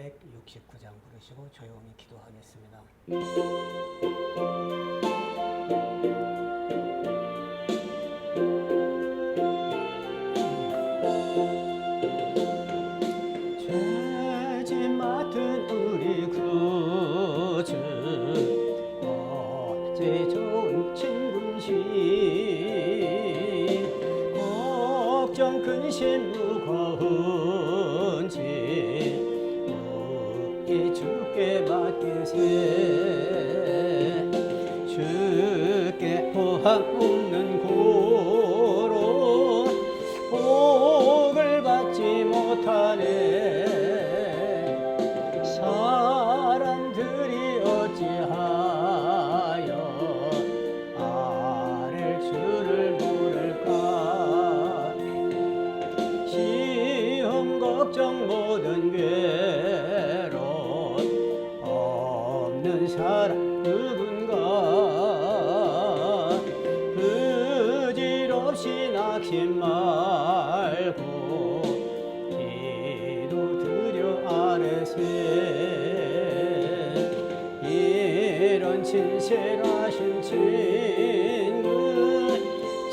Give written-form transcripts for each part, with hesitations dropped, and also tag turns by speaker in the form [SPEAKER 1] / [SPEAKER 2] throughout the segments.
[SPEAKER 1] 369장 부르시고 조용히 기도하겠습니다. 죄짐 맡은 우리 구주 어찌 좋은 친구시 걱정 근심 무거운지 우리 주께 맡기세 주께 포함 없는 고로 복을 받지 못하네 사람들이 어찌하여 아랠 줄을 모를까 시험 걱정 모든 괴로움 없는 사람 누군가 부질없이 낙심 말고 기도 드려 아뢰세 이런 친절하신 친구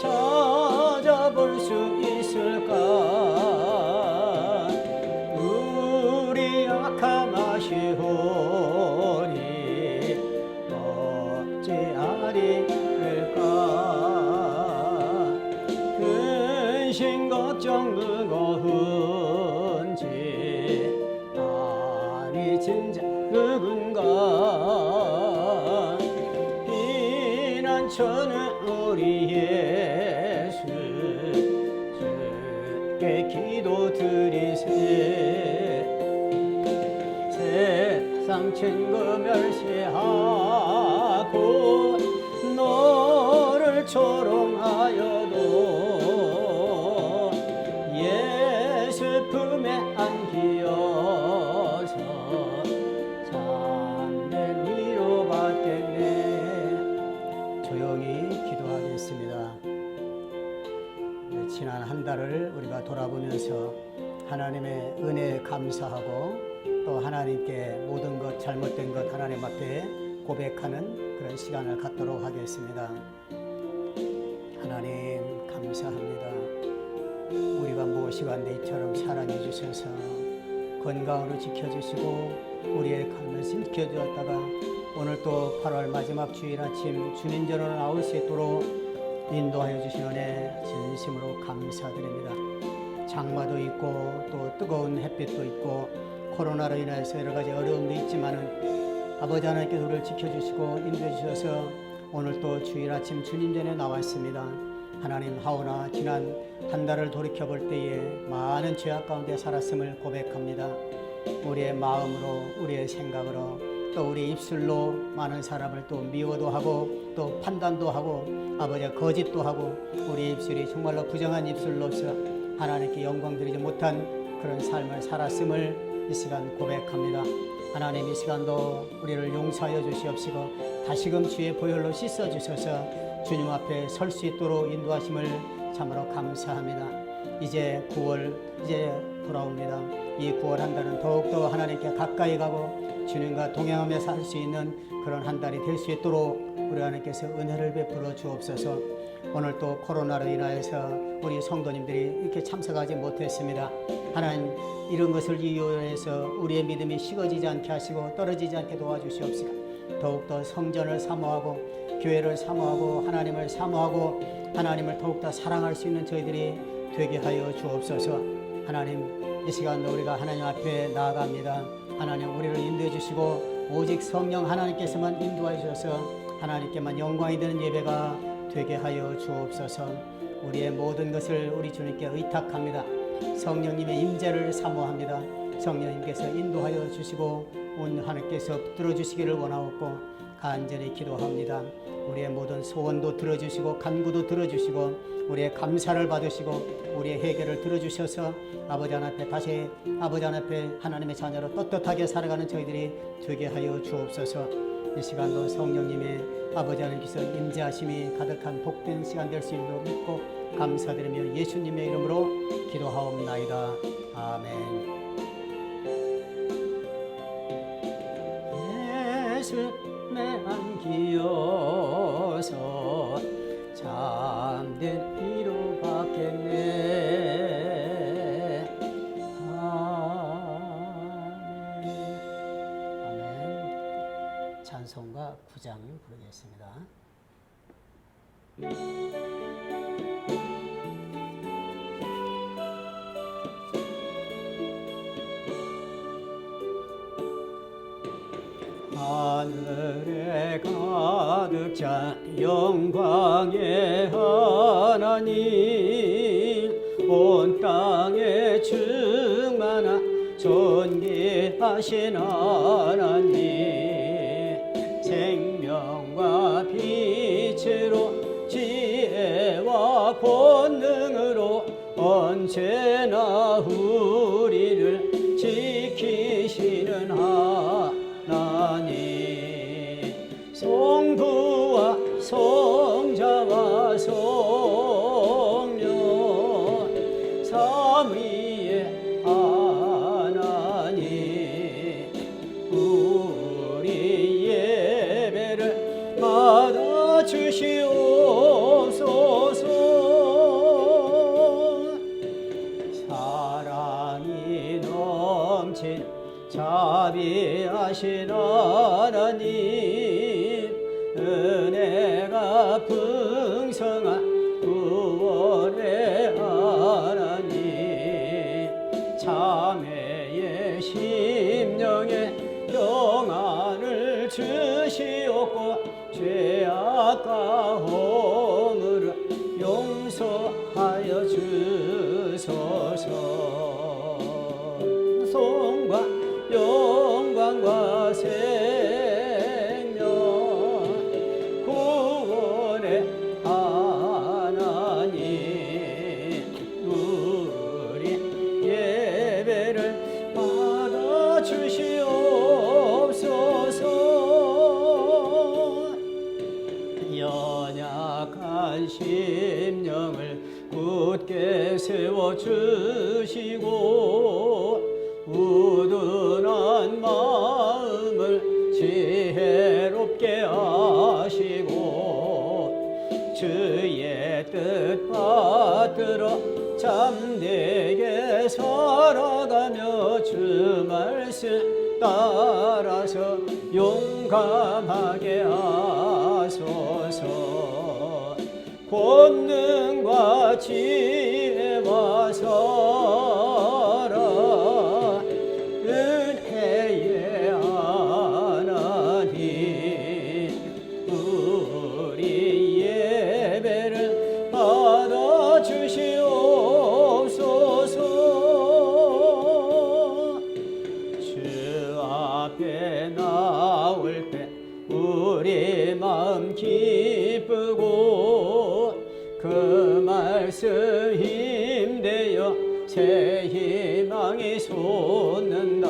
[SPEAKER 1] 찾아볼 수 있을까 우리 약함하시오니 어찌하리까 근심 걱정 무거운지 아니 진짜 누군가 피난처는 우리 예수 주께 기도 드리세 세상 친구 멸시하고 너를 조롱하여도 예수 품에 안기어서 참된 위로받겠네. 조용히 기도하겠습니다. 지난 한 달을 우리가 돌아보면서 하나님의 은혜에 감사하고 또 하나님께 모든 것 잘못된 것 하나님 앞에 고백하는 그런 시간을 갖도록 하겠습니다. 하나님 감사합니다. 우리가 무엇이간데 이처럼 사랑해 주셔서 건강으로 지켜주시고 우리의 삶을 지켜주었다가 오늘 또 8월 마지막 주일 아침 주님 전으로 나올 수 있도록 인도하여 주신 은혜 진심으로 감사드립니다. 장마도 있고 또 뜨거운 햇빛도 있고 코로나로 인해서 여러 가지 어려움도 있지만은 아버지 하나님께서 우리를 지켜주시고 인도해 주셔서 오늘 또 주일 아침 주님 전에 나왔습니다. 하나님 하오나 지난 한 달을 돌이켜볼 때에 많은 죄악 가운데 살았음을 고백합니다. 우리의 마음으로 우리의 생각으로 또 우리 입술로 많은 사람을 또 미워도 하고 또 판단도 하고 아버지가 거짓도 하고 우리 입술이 정말로 부정한 입술로서 하나님께 영광 드리지 못한 그런 삶을 살았음을 이 시간 고백합니다. 하나님 이 시간도 우리를 용서하여 주시옵시고 다시금 주의 보혈로 씻어 주셔서 주님 앞에 설 수 있도록 인도하심을 참으로 감사합니다. 이제 9월 이제 돌아옵니다. 이 9월 한 달은 더욱더 하나님께 가까이 가고 주님과 동행하며 살 수 있는 그런 한 달이 될 수 있도록 우리 하나님께서 은혜를 베풀어 주옵소서. 오늘 또 코로나로 인하여서 우리 성도님들이 이렇게 참석하지 못했습니다. 하나님 이런 것을 이유해서 우리의 믿음이 식어지지 않게 하시고 떨어지지 않게 도와주시옵시고 더욱더 성전을 사모하고 교회를 사모하고 하나님을 사모하고 하나님을 더욱더 사랑할 수 있는 저희들이 되게 하여 주옵소서. 하나님 이 시간도 우리가 하나님 앞에 나아갑니다. 하나님 우리를 인도해 주시고 오직 성령 하나님께서만 인도해 주셔서 하나님께만 영광이 되는 예배가 되게 하여 주옵소서. 우리의 모든 것을 우리 주님께 의탁합니다. 성령님의 임재를 사모합니다. 성령님께서 인도하여 주시고 온 하나님께서 붙들어 주시기를 원하옵고 간절히 기도합니다. 우리의 모든 소원도 들어주시고 간구도 들어주시고 우리의 감사를 받으시고 우리의 회개를 들어주셔서 아버지 하나님 앞에 다시 아버지 하나님 앞에 하나님의 자녀로 떳떳하게 살아가는 저희들이 되게 하여 주옵소서. 이 시간도 성령님의 아버지 하나님께서 임재하심이 가득한 복된 시간 될 수 있도록 믿고 감사드리며 예수님의 이름으로 기도하옵나이다. 아멘. 가슴에 안기어서 잠든 위로 받겠네. 아멘. 찬송가 9장 부르겠습니다. 하늘에 가득 찬 영광의 하나님, 온 땅에 충만한 존귀하신 하나님, 생명과 빛으로 지혜와 권능으로 언제나 우리를 지키시는 하나님, 성부와 성자와 성령 삼위의 하나님, 우리 예배를 받아 주시옵소서. 사랑이 넘친 자비하신 하나님, 은혜가 풍성한 구원의 하나님, 자매의 심령에 평안을 주시옵고 죄악과 허물을 용서하여 주소서. 송과 영광과 생명 구원의 하나님, 우리 예배를 받아 주시옵소서. 연약한 심령을 굳게 세워주시고 우둔한 마음을 지혜롭게 하시고 주의 뜻 받들어 참되게 살아가며 주 말씀 따라서 용감하게 하소서. 권능과 지혜와 사랑 은혜의 하나님, 우리 예배를 받아 주시옵소서. 주 앞에 나올 때 우리 마음 기쁘고 그 말씀 힘되어 새 희망이 솟는다.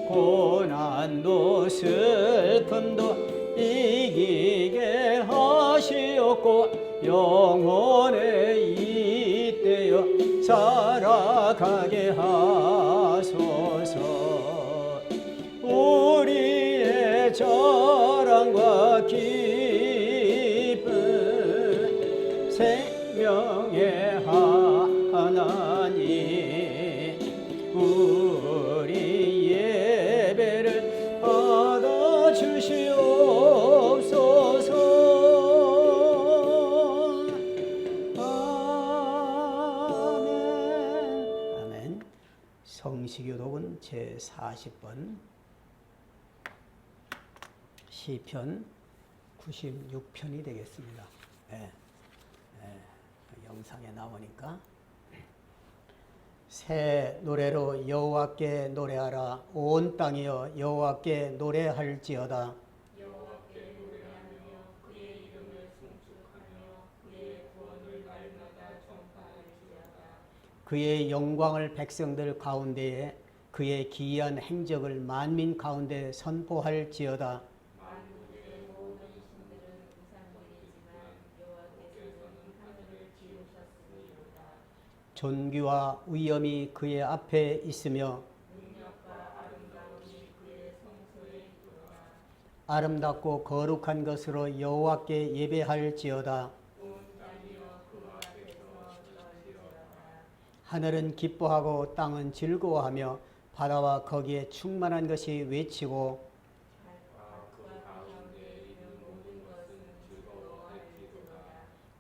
[SPEAKER 1] 고난도 슬픔도 이기게 하시옵고 영원에 잇대어 살아가게 하소서. 우리의 자랑과 기쁨 생명의 하나님, 우리 예배를 받아 주시옵소서. 아멘. 아멘. 성시교독은 제40번 시편 96편이 되겠습니다. 영상에 나오니까 새 노래로 여호와께 노래하라. 온 땅이여 여호와께 노래할지어다.
[SPEAKER 2] 여호와께 노래하며 그의 이름을 송축하며 그의 구원을 날마다 전파할지어다.
[SPEAKER 1] 그의 영광을 백성들 가운데에 그의 기이한 행적을 만민 가운데 선포할지어다.
[SPEAKER 2] 만국의 모든 신들은 우상들이지만 여호와께서는 하늘을 지으셨으리로다.
[SPEAKER 1] 존귀와 위엄이 그의 앞에 있으며
[SPEAKER 2] 능력과 아름다움이 그의 성소에 있도다.
[SPEAKER 1] 아름답고 거룩한 것으로 여호와께 예배할지어다. 하늘은 기뻐하고 땅은 즐거워하며 바다와 거기에 충만한 것이 외치고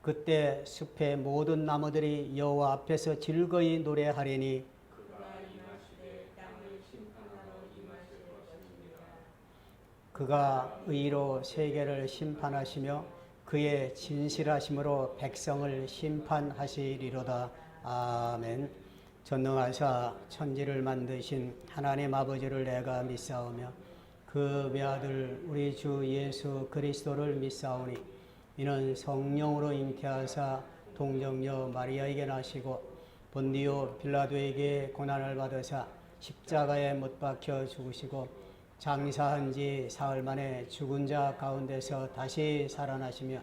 [SPEAKER 1] 그때 숲의 모든 나무들이 여호와 앞에서 즐거이 노래하리니 그가 의로 세계를 심판하시며 그의 진실하심으로 백성을 심판하시리로다. 아멘. 전능하사 천지를 만드신 하나님 아버지를 내가 믿사오며 그 외아들 우리 주 예수 그리스도를 믿사오니 이는 성령으로 잉태하사 동정녀 마리아에게 나시고 본디오 빌라도에게 고난을 받으사 십자가에 못 박혀 죽으시고 장사한 지 사흘 만에 죽은 자 가운데서 다시 살아나시며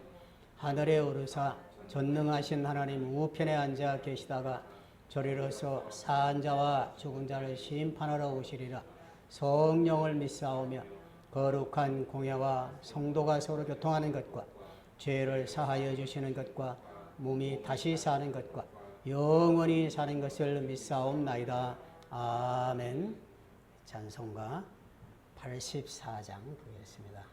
[SPEAKER 1] 하늘에 오르사 전능하신 하나님 우편에 앉아 계시다가 저리로서 사한 자와 죽은 자를 심판하러 오시리라. 성령을 믿사오며 거룩한 공예와 성도가 서로 교통하는 것과 죄를 사하여 주시는 것과 몸이 다시 사는 것과 영원히 사는 것을 믿사옵나이다. 아멘. 찬송가 84장 부르겠습니다.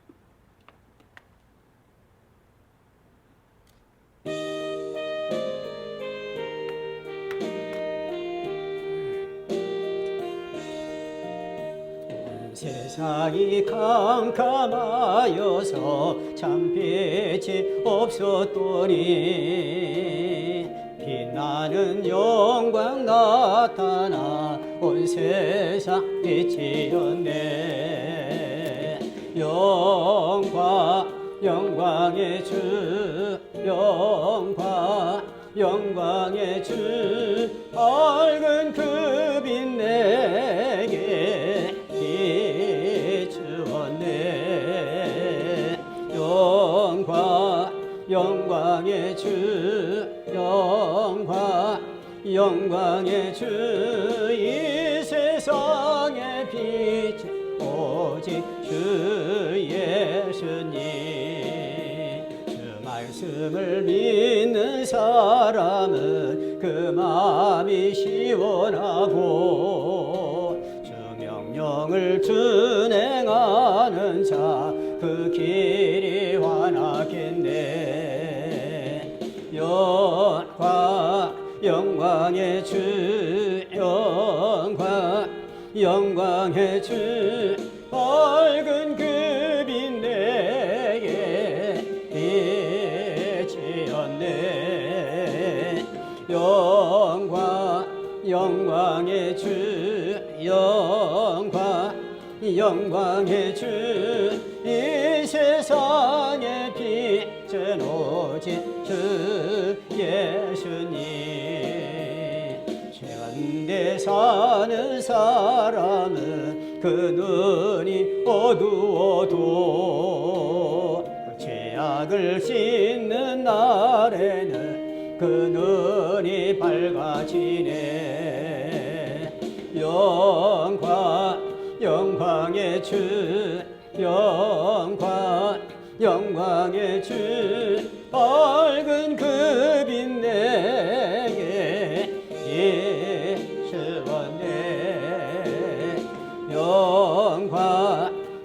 [SPEAKER 1] 세상이 캄캄하여서 참 빛이 없었더니 빛나는 영광 나타나 온 세상 빛이었네. 영광의 주 영광의 주 밝은 그 빛 내게 비추었네. 영광의 주 영광의 주 이 세상의 빛 오직 주 예수님. 주 말씀을 믿는 사람은 그 마음이 시원하고 주 명령을 준행하는 자 그 길이 환하겠네. 영광의 주 영광의 주 밝은 그 빛 내게 비치었네. 영광의 주 영광의 주 이 세상의 빛은 오직 주 예수님. 현대 사는 사람은 그 눈이 어두워도 죄악을 씻는 날에는 그 눈이 밝아지네. 영광의 주 영광의 주 밝은 그 빛 내게 비추었네.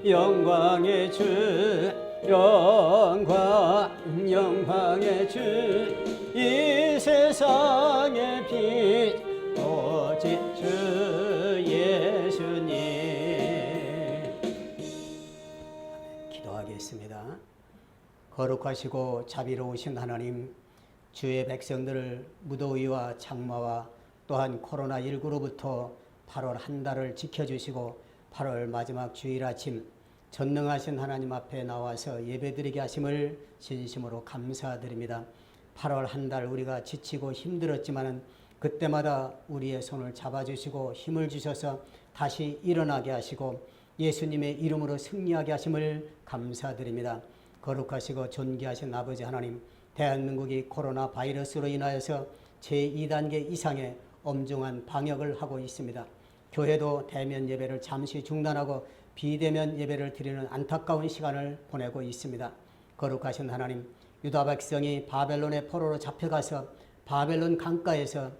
[SPEAKER 1] 영광의 주 영광의 주 이 세상의 빛 오직 주 예수님. 기도하겠습니다. 거룩하시고 자비로우신 하나님, 주의 백성들을 무더위와 장마와 또한 코로나19로부터 8월 한 달을 지켜주시고 8월 마지막 주일 아침 전능하신 하나님 앞에 나와서 예배드리게 하심을 진심으로 감사드립니다. 8월 한 달 우리가 지치고 힘들었지만은 그때마다 우리의 손을 잡아주시고 힘을 주셔서 다시 일어나게 하시고 예수님의 이름으로 승리하게 하심을 감사드립니다. 거룩하시고 존귀하신 아버지 하나님, 대한민국이 코로나 바이러스로 인하여서 제2단계 이상의 엄중한 방역을 하고 있습니다. 교회도 대면 예배를 잠시 중단하고 비대면 예배를 드리는 안타까운 시간을 보내고 있습니다. 거룩하신 하나님, 유다 백성이 바벨론의 포로로 잡혀가서 바벨론 강가에서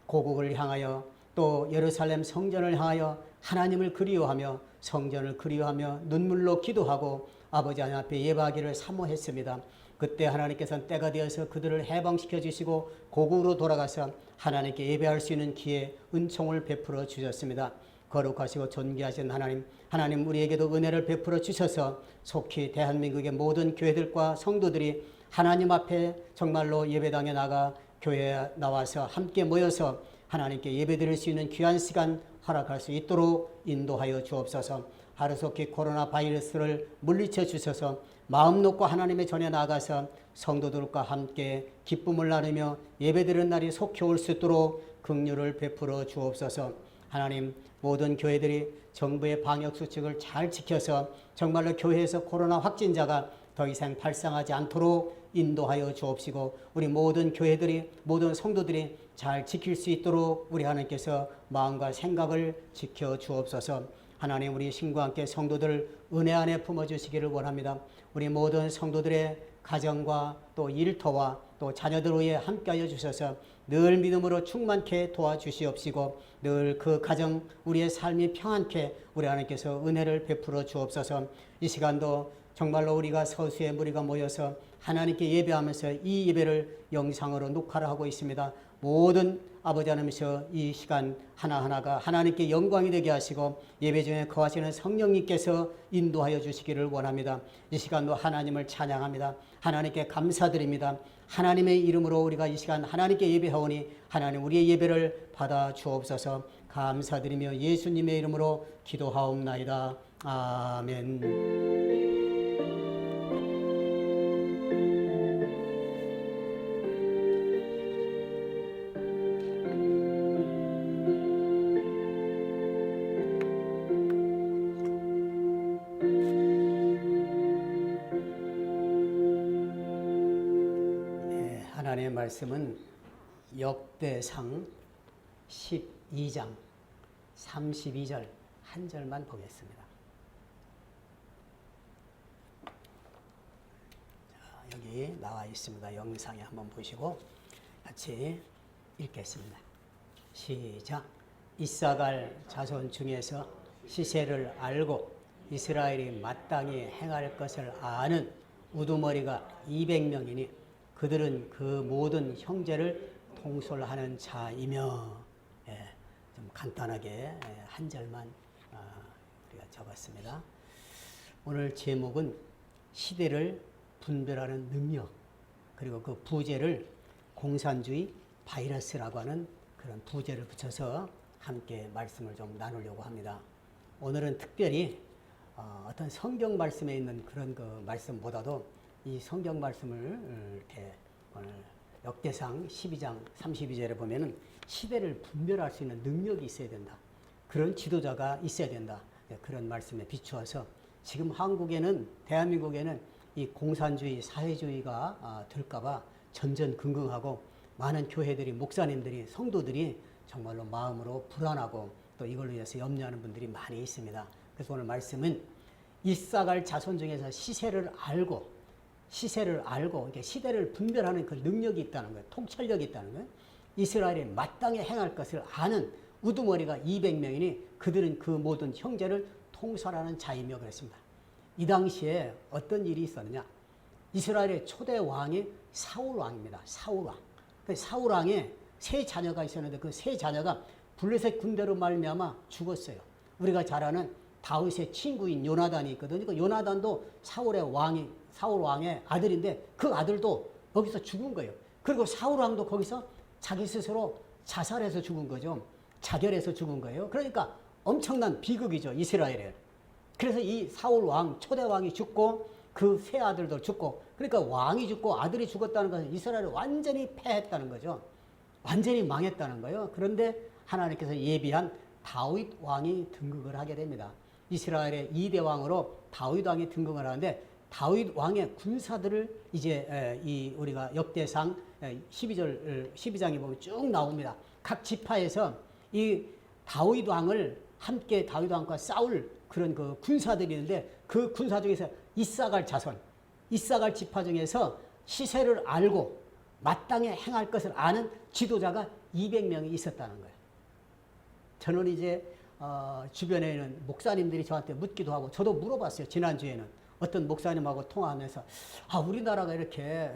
[SPEAKER 1] 고국을 향하여 또 예루살렘 성전을 향하여 하나님을 그리워하며 성전을 그리워하며 눈물로 기도하고 아버지 하나님 앞에 예배하기를 사모했습니다. 그때 하나님께서는 때가 되어서 그들을 해방시켜 주시고 고국으로 돌아가서 하나님께 예배할 수 있는 기회, 은총을 베풀어 주셨습니다. 거룩하시고 존귀하신 하나님, 하나님 우리에게도 은혜를 베풀어 주셔서 속히 대한민국의 모든 교회들과 성도들이 하나님 앞에 정말로 예배당에 나가 교회에 나와서 함께 모여서 하나님께 예배드릴 수 있는 귀한 시간 허락할 수 있도록 인도하여 주옵소서. 하루속히 코로나 바이러스를 물리쳐 주셔서 마음 놓고 하나님의 전에 나가서 성도들과 함께 기쁨을 나누며 예배드리는 날이 속히 올 수 있도록 긍휼을 베풀어 주옵소서. 하나님, 모든 교회들이 정부의 방역수칙을 잘 지켜서 정말로 교회에서 코로나 확진자가 더 이상 발생하지 않도록 인도하여 주옵시고 우리 모든 교회들이 모든 성도들이 잘 지킬 수 있도록 우리 하나님께서 마음과 생각을 지켜 주옵소서. 하나님, 우리 신과 함께 성도들 은혜 안에 품어주시기를 원합니다. 우리 모든 성도들의 가정과 또 일터와 또 자녀들 위에 함께하여 주셔서 늘 믿음으로 충만케 도와주시옵시고 늘 그 가정 우리의 삶이 평안케 우리 하나님께서 은혜를 베풀어 주옵소서. 이 시간도 정말로 우리가 서수의 무리가 모여서 하나님께 예배하면서 이 예배를 영상으로 녹화를 하고 있습니다. 모든 아버지 하나님께서 이 시간 하나하나가 하나님께 영광이 되게 하시고 예배 중에 거하시는 성령님께서 인도하여 주시기를 원합니다. 이 시간도 하나님을 찬양합니다. 하나님께 감사드립니다. 하나님의 이름으로 우리가 이 시간 하나님께 예배하오니 하나님 우리의 예배를 받아 주옵소서. 감사드리며 예수님의 이름으로 기도하옵나이다. 아멘. 하나님의 말씀은 역대상 12장 32절 한 절만 보겠습니다. 자, 여기 나와 있습니다. 영상에 한번 보시고 같이 읽겠습니다. 시작. 이사갈 자손 중에서 시세를 알고 이스라엘이 마땅히 행할 것을 아는 우두머리가 200명이니 그들은 그 모든 형제를 통솔하는 자이며, 좀 간단하게 한 절만 우리가 적었습니다. 오늘 제목은 시대를 분별하는 능력, 그리고 그 부제를 공산주의 바이러스라고 하는 그런 부제를 붙여서 함께 말씀을 좀 나누려고 합니다. 오늘은 특별히 어떤 성경 말씀에 있는 그런 그 말씀보다도 이 성경 말씀을 이렇게 오늘 역대상 12장 32절에 보면은 시대를 분별할 수 있는 능력이 있어야 된다. 그런 지도자가 있어야 된다. 그런 말씀에 비추어서 지금 한국에는 대한민국에는 이 공산주의 사회주의가 될까봐 전전긍긍하고 많은 교회들이 목사님들이 성도들이 정말로 마음으로 불안하고 또 이걸로 인해서 염려하는 분들이 많이 있습니다. 그래서 오늘 말씀은 이사갈 자손 중에서 시세를 알고 이렇게 시대를 분별하는 그 능력이 있다는 거예요. 통찰력이 있다는 거예요. 이스라엘이 마땅히 행할 것을 아는 우두머리가 200명이니 그들은 그 모든 형제를 통솔하는 자이며 그랬습니다. 이 당시에 어떤 일이 있었느냐. 이스라엘의 초대 왕이 사울 왕입니다. 사울 왕. 그 사울 왕에 세 자녀가 있었는데 그 세 자녀가 블레셋 군대로 말미암아 죽었어요. 우리가 잘 아는 다윗의 친구인 요나단이 있거든요. 그 요나단도 사울 왕의 아들인데 그 아들도 거기서 죽은 거예요. 그리고 사울 왕도 거기서 자기 스스로 자살해서 죽은 거죠. 자결해서 죽은 거예요. 그러니까 엄청난 비극이죠, 이스라엘에. 그래서 이 사울 왕, 초대 왕이 죽고 그 세 아들도 죽고, 그러니까 왕이 죽고 아들이 죽었다는 것은 이스라엘이 완전히 패했다는 거죠. 완전히 망했다는 거예요. 그런데 하나님께서 예비한 다윗 왕이 등극을 하게 됩니다. 이스라엘의 2대 왕으로 다윗 왕이 등극을 하는데 다윗 왕의 군사들을 이제 우리가 역대상 12장에 보면 쭉 나옵니다. 각 지파에서 이 다윗 왕을 함께 다윗 왕과 싸울 그런 그 군사들이 있는데 그 군사 중에서 이사갈 자손, 이사갈 지파 중에서 시세를 알고 마땅히 행할 것을 아는 지도자가 200명이 있었다는 거예요. 저는 이제 주변에 있는 목사님들이 저한테 묻기도 하고 저도 물어봤어요. 지난주에는 어떤 목사님하고 통화하면서 우리나라가 이렇게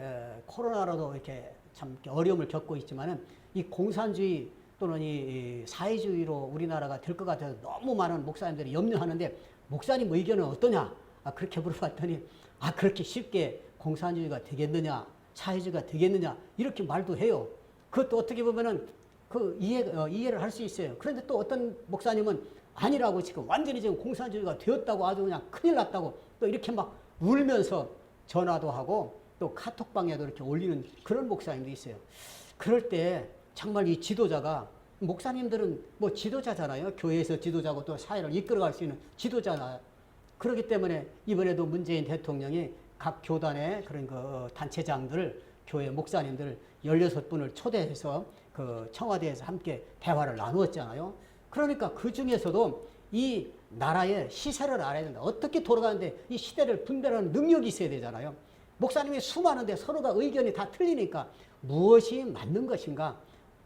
[SPEAKER 1] 코로나로도 이렇게 참 어려움을 겪고 있지만은 이 공산주의 또는 이 사회주의로 우리나라가 될 것 같아서 너무 많은 목사님들이 염려하는데 목사님 의견은 어떠냐? 그렇게 물어봤더니 그렇게 쉽게 공산주의가 되겠느냐? 사회주의가 되겠느냐? 이렇게 말도 해요. 그것도 어떻게 보면은 이해를 할 수 있어요. 그런데 또 어떤 목사님은 아니라고 지금 완전히 지금 공산주의가 되었다고 아주 그냥 큰일 났다고 또 이렇게 막 울면서 전화도 하고 또 카톡방에도 이렇게 올리는 그런 목사님도 있어요. 그럴 때 정말 이 지도자가 목사님들은 뭐 지도자잖아요. 교회에서 지도자고 또 사회를 이끌어갈 수 있는 지도자잖아요. 그렇기 때문에 이번에도 문재인 대통령이 각 교단의 그런 그 단체장들, 교회 목사님들 16분을 초대해서 그 청와대에서 함께 대화를 나누었잖아요. 그러니까 그 중에서도 이 나라의 시세를 알아야 된다. 어떻게 돌아가는데 이 시대를 분별하는 능력이 있어야 되잖아요. 목사님이 수많은데 서로가 의견이 다 틀리니까 무엇이 맞는 것인가?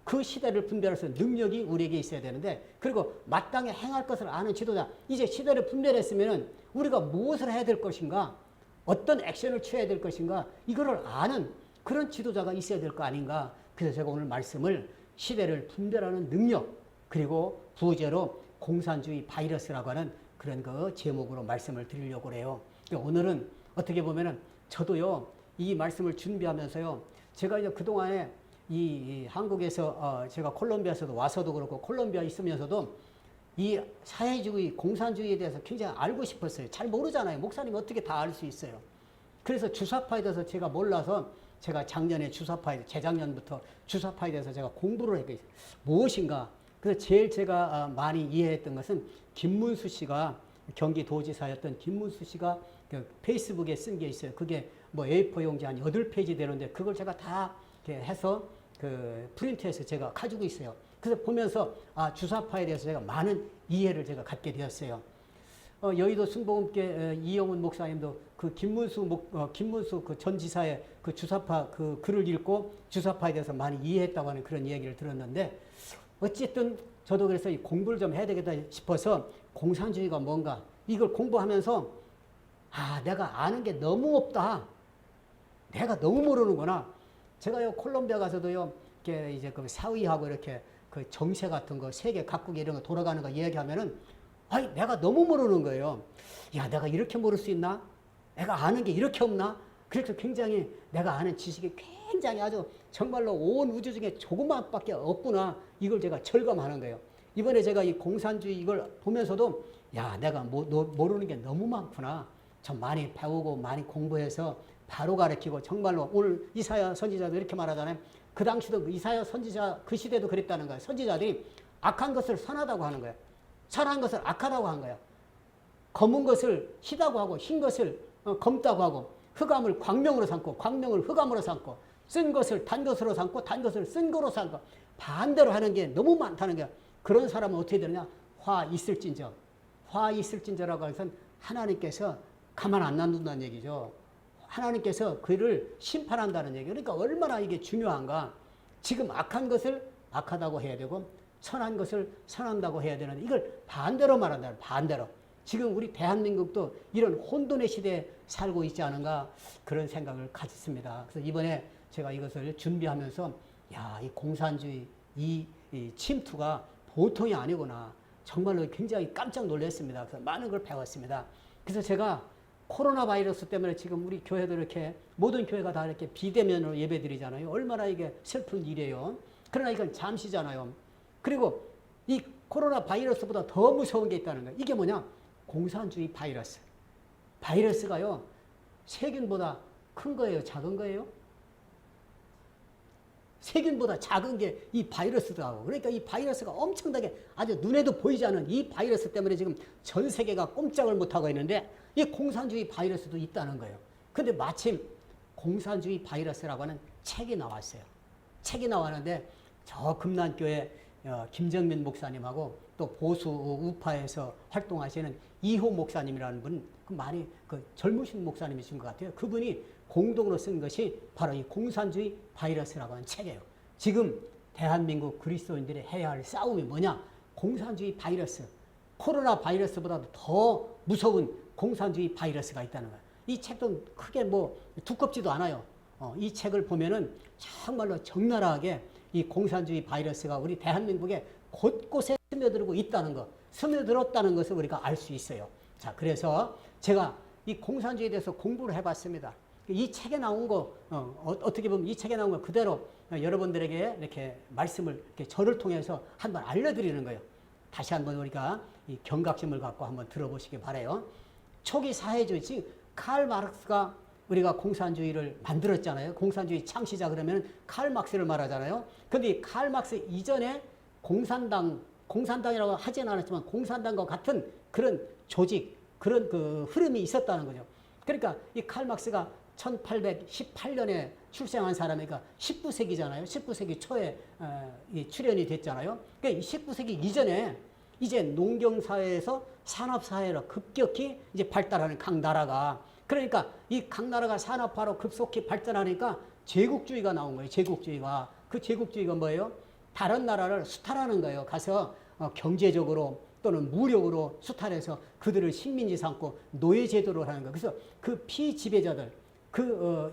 [SPEAKER 1] 그 시대를 분별해서 능력이 우리에게 있어야 되는데, 그리고 마땅히 행할 것을 아는 지도자. 이제 시대를 분별했으면 우리가 무엇을 해야 될 것인가? 어떤 액션을 취해야 될 것인가? 이거를 아는 그런 지도자가 있어야 될 거 아닌가? 그래서 제가 오늘 말씀을 시대를 분별하는 능력, 그리고 부제로 공산주의 바이러스라고 하는 그런 그 제목으로 말씀을 드리려고 해요. 오늘은 어떻게 보면은 저도요, 이 말씀을 준비하면서요, 제가 이제 그동안에 이 한국에서 제가 콜롬비아에서도 와서도 그렇고 콜롬비아 있으면서도 이 사회주의, 공산주의에 대해서 굉장히 알고 싶었어요. 잘 모르잖아요. 목사님 어떻게 다 알 수 있어요. 그래서 주사파에 대해서 제가 몰라서 제가 작년에 주사파에, 재작년부터 주사파에 대해서 제가 공부를 했어요. 무엇인가? 그래서 제일 제가 많이 이해했던 것은 김문수 씨가, 경기도지사였던 김문수 씨가 그 페이스북에 쓴 게 있어요. 그게 뭐 A4 용지 한 8페이지 되는데 그걸 제가 다 이렇게 해서 그 프린트해서 제가 가지고 있어요. 그래서 보면서 주사파에 대해서 제가 많은 이해를 제가 갖게 되었어요. 여의도 순복음교회 이영훈 목사님도 그 김문수 그 전 지사의 그 주사파 그 글을 읽고 주사파에 대해서 많이 이해했다고 하는 그런 이야기를 들었는데, 어쨌든 저도 그래서 이 공부를 좀 해야 되겠다 싶어서 공산주의가 뭔가 이걸 공부하면서 내가 아는 게 너무 없다. 내가 너무 모르는구나. 제가요 콜롬비아 가서도요 이렇게 이제 그 사위하고 이렇게 그 정세 같은 거 세계 각국에 이런 거 돌아가는 거 이야기하면은 내가 너무 모르는 거예요. 야, 내가 이렇게 모를 수 있나? 내가 아는 게 이렇게 없나? 그래서 굉장히 내가 아는 지식이 굉장히 아주 정말로 온 우주 중에 조금만밖에 없구나. 이걸 제가 절감하는 거예요. 이번에 제가 이 공산주의 이걸 보면서도 내가 모르는 게 너무 많구나. 좀 많이 배우고 많이 공부해서 바로 가르치고, 정말로 오늘 이사야 선지자도 이렇게 말하잖아요. 그 당시도 이사야 선지자 그 시대도 그랬다는 거예요. 선지자들이 악한 것을 선하다고 하는 거예요. 선한 것을 악하다고 한 거예요. 검은 것을 희다고 하고 흰 것을 검다고 하고, 흑암을 광명으로 삼고 광명을 흑암으로 삼고, 쓴 것을 단 것으로 삼고 단 것을 쓴 거로 삼고, 반대로 하는 게 너무 많다는 거예요. 그런 사람은 어떻게 되느냐? 화 있을진저. 화 있을진저라고 해서 하나님께서 가만 안 놔둔다는 얘기죠. 하나님께서 그를 심판한다는 얘기. 그러니까 얼마나 이게 중요한가. 지금 악한 것을 악하다고 해야 되고 선한 것을 선한다고 해야 되는데, 이걸 반대로 말한다. 반대로. 지금 우리 대한민국도 이런 혼돈의 시대에 살고 있지 않은가, 그런 생각을 가졌습니다. 그래서 이번에 제가 이것을 준비하면서 이 공산주의 이 침투가 보통이 아니구나. 정말로 굉장히 깜짝 놀랐습니다. 그래서 많은 걸 배웠습니다. 그래서 제가 코로나 바이러스 때문에 지금 우리 교회도 이렇게 모든 교회가 다 이렇게 비대면으로 예배 드리잖아요. 얼마나 이게 슬픈 일이에요. 그러나 이건 잠시잖아요. 그리고 이 코로나 바이러스보다 더 무서운 게 있다는 거예요. 이게 뭐냐? 공산주의 바이러스. 바이러스가요, 세균보다 큰 거예요? 작은 거예요? 세균보다 작은 게 이 바이러스더라고. 그러니까 이 바이러스가 엄청나게 아주 눈에도 보이지 않는 이 바이러스 때문에 지금 전 세계가 꼼짝을 못하고 있는데, 이 공산주의 바이러스도 있다는 거예요. 근데 마침 공산주의 바이러스라고 하는 책이 나왔어요. 책이 나왔는데 저 금난교회 김정민 목사님하고 또 보수 우파에서 활동하시는 이호 목사님이라는 분, 많이 젊으신 목사님이신 것 같아요. 그분이 공동으로 쓴 것이 바로 이 공산주의 바이러스라고 하는 책이에요. 지금 대한민국 그리스도인들이 해야 할 싸움이 뭐냐? 공산주의 바이러스. 코로나 바이러스보다도 더 무서운 공산주의 바이러스가 있다는 거예요. 이 책도 크게 두껍지도 않아요. 이 책을 보면은 정말로 적나라하게 이 공산주의 바이러스가 우리 대한민국에 곳곳에 스며들고 있다는 것, 스며들었다는 것을 우리가 알 수 있어요. 자, 그래서 제가 이 공산주의에 대해서 공부를 해봤습니다. 이 책에 나온 거, 어떻게 보면 이 책에 나온 거 그대로 여러분들에게 이렇게 말씀을 이렇게 저를 통해서 한번 알려드리는 거예요. 다시 한번 우리가 이 경각심을 갖고 한번 들어보시기 바라요. 초기 사회주의, 지금 칼 마르크스가 우리가 공산주의를 만들었잖아요. 공산주의 창시자 그러면 칼 마르크스를 말하잖아요. 근데 이 칼 마르크스 이전에 공산당이라고 하진 않았지만 공산당과 같은 그런 조직, 그런 그 흐름이 있었다는 거죠. 그러니까 이 칼 마르크스가 1818년에 출생한 사람이니까 19세기잖아요. 19세기 초에 출현이 됐잖아요. 그러니까 19세기 이전에 이제 농경사회에서 산업사회로 급격히 이제 발달하는 각 나라가, 그러니까 이 각 나라가 산업화로 급속히 발전하니까 제국주의가 나온 거예요. 제국주의가. 그 제국주의가 뭐예요? 다른 나라를 수탈하는 거예요. 가서 경제적으로 또는 무력으로 수탈해서 그들을 식민지 삼고 노예제도를 하는 거예요. 그래서 그 피지배자들,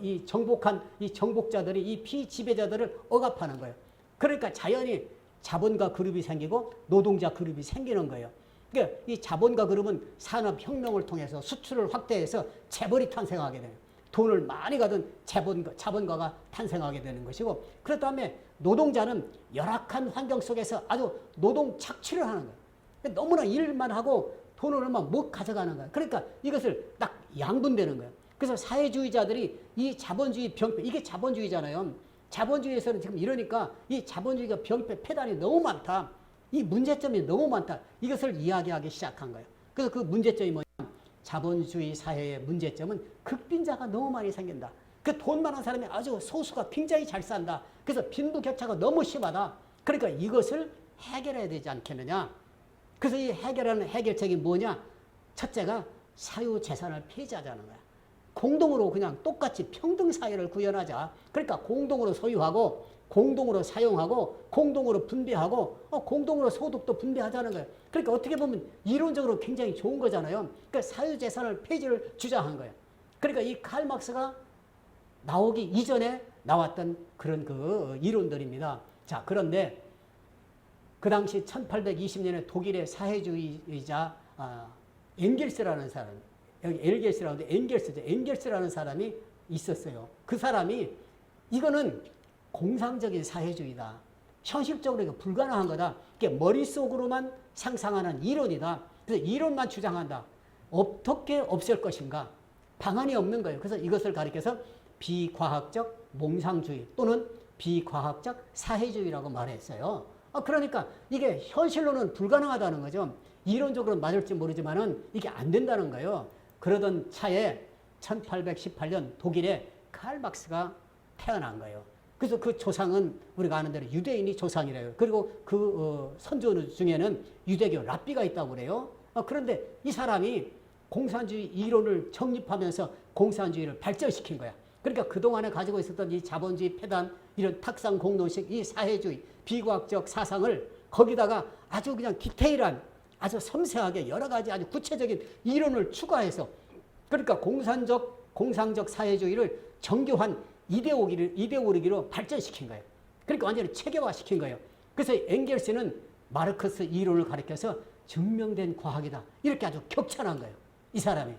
[SPEAKER 1] 이 정복한 이 정복자들이 이 피지배자들을 억압하는 거예요. 그러니까 자연히 자본가 그룹이 생기고 노동자 그룹이 생기는 거예요. 그러니까 이 자본가 그룹은 산업혁명을 통해서 수출을 확대해서 재벌이 탄생하게 돼요. 돈을 많이 가진 자본가가 탄생하게 되는 것이고, 그 다음에 노동자는 열악한 환경 속에서 아주 노동 착취를 하는 거예요. 너무나 일만 하고 돈을 얼마 못 가져가는 거예요. 그러니까 이것을 딱 양분되는 거예요. 그래서 사회주의자들이 이 자본주의 병폐, 이게 자본주의잖아요. 자본주의에서는 지금 이러니까 이 자본주의가 병폐, 폐단이 너무 많다. 이 문제점이 너무 많다. 이것을 이야기하기 시작한 거예요. 그래서 그 문제점이 뭐냐면 자본주의 사회의 문제점은 극빈자가 너무 많이 생긴다. 그 돈 많은 사람이 아주 소수가 굉장히 잘 산다. 그래서 빈부격차가 너무 심하다. 그러니까 이것을 해결해야 되지 않겠느냐. 그래서 이 해결하는 해결책이 뭐냐. 첫째가 사유재산을 폐지하자는 거야. 공동으로 그냥 똑같이 평등사회를 구현하자. 그러니까 공동으로 소유하고 공동으로 사용하고 공동으로 분배하고 공동으로 소득도 분배하자는 거예요. 그러니까 어떻게 보면 이론적으로 굉장히 좋은 거잖아요. 그러니까 사유재산을 폐지를 주장한 거예요. 그러니까 이 칼 마르크스가 나오기 이전에 나왔던 그런 그 이론들입니다. 자, 그런데 그 당시 1820년에 독일의 사회주의자 엥겔스라는 사람, 여기 엘겔스라고 하는데 엥겔스죠. 엥겔스라는 사람이 있었어요. 그 사람이 이거는 공상적인 사회주의다. 현실적으로 이거 불가능한 거다. 이게 머릿속으로만 상상하는 이론이다. 그래서 이론만 주장한다. 어떻게 없앨 것인가? 방안이 없는 거예요. 그래서 이것을 가리켜서 비과학적 몽상주의 또는 비과학적 사회주의라고 말했어요. 그러니까 이게 현실로는 불가능하다는 거죠. 이론적으로 맞을지 모르지만은 이게 안 된다는 거예요. 그러던 차에 1818년 독일에 칼 마르크스가 태어난 거예요. 그래서 그 조상은 우리가 아는 대로 유대인이 조상이래요. 그리고 그 선조 중에는 유대교 랍비가 있다고 그래요. 그런데 이 사람이 공산주의 이론을 정립하면서 공산주의를 발전시킨 거야. 그러니까 그동안에 가지고 있었던 이 자본주의 폐단, 이런 탁상 공론식, 이 사회주의, 비과학적 사상을 거기다가 아주 그냥 디테일한, 아주 섬세하게 여러 가지 아주 구체적인 이론을 추가해서, 그러니까 공상적 사회주의를 정교한 이데올로기로 발전시킨 거예요. 그러니까 완전히 체계화시킨 거예요. 그래서 엥겔스는 마르크스 이론을 가리켜서 증명된 과학이다. 이렇게 아주 격찬한 거예요. 이 사람이.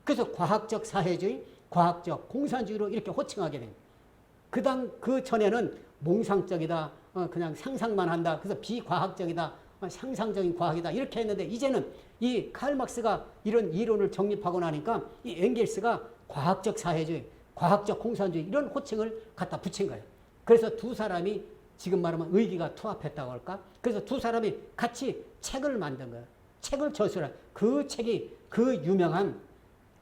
[SPEAKER 1] 그래서 과학적 사회주의, 과학적 공산주의로 이렇게 호칭하게 된 거예요. 그 전에는 몽상적이다. 그냥 상상만 한다. 그래서 비과학적이다. 상상적인 과학이다. 이렇게 했는데 이제는 이 칼 마르크스가 이런 이론을 정립하고 나니까 이 엥겔스가 과학적 사회주의, 과학적 공산주의 이런 호칭을 갖다 붙인 거예요. 그래서 두 사람이 지금 말하면 의기가 투합했다고 할까? 그래서 두 사람이 같이 책을 만든 거예요. 책을 저술한 그 책이 그 유명한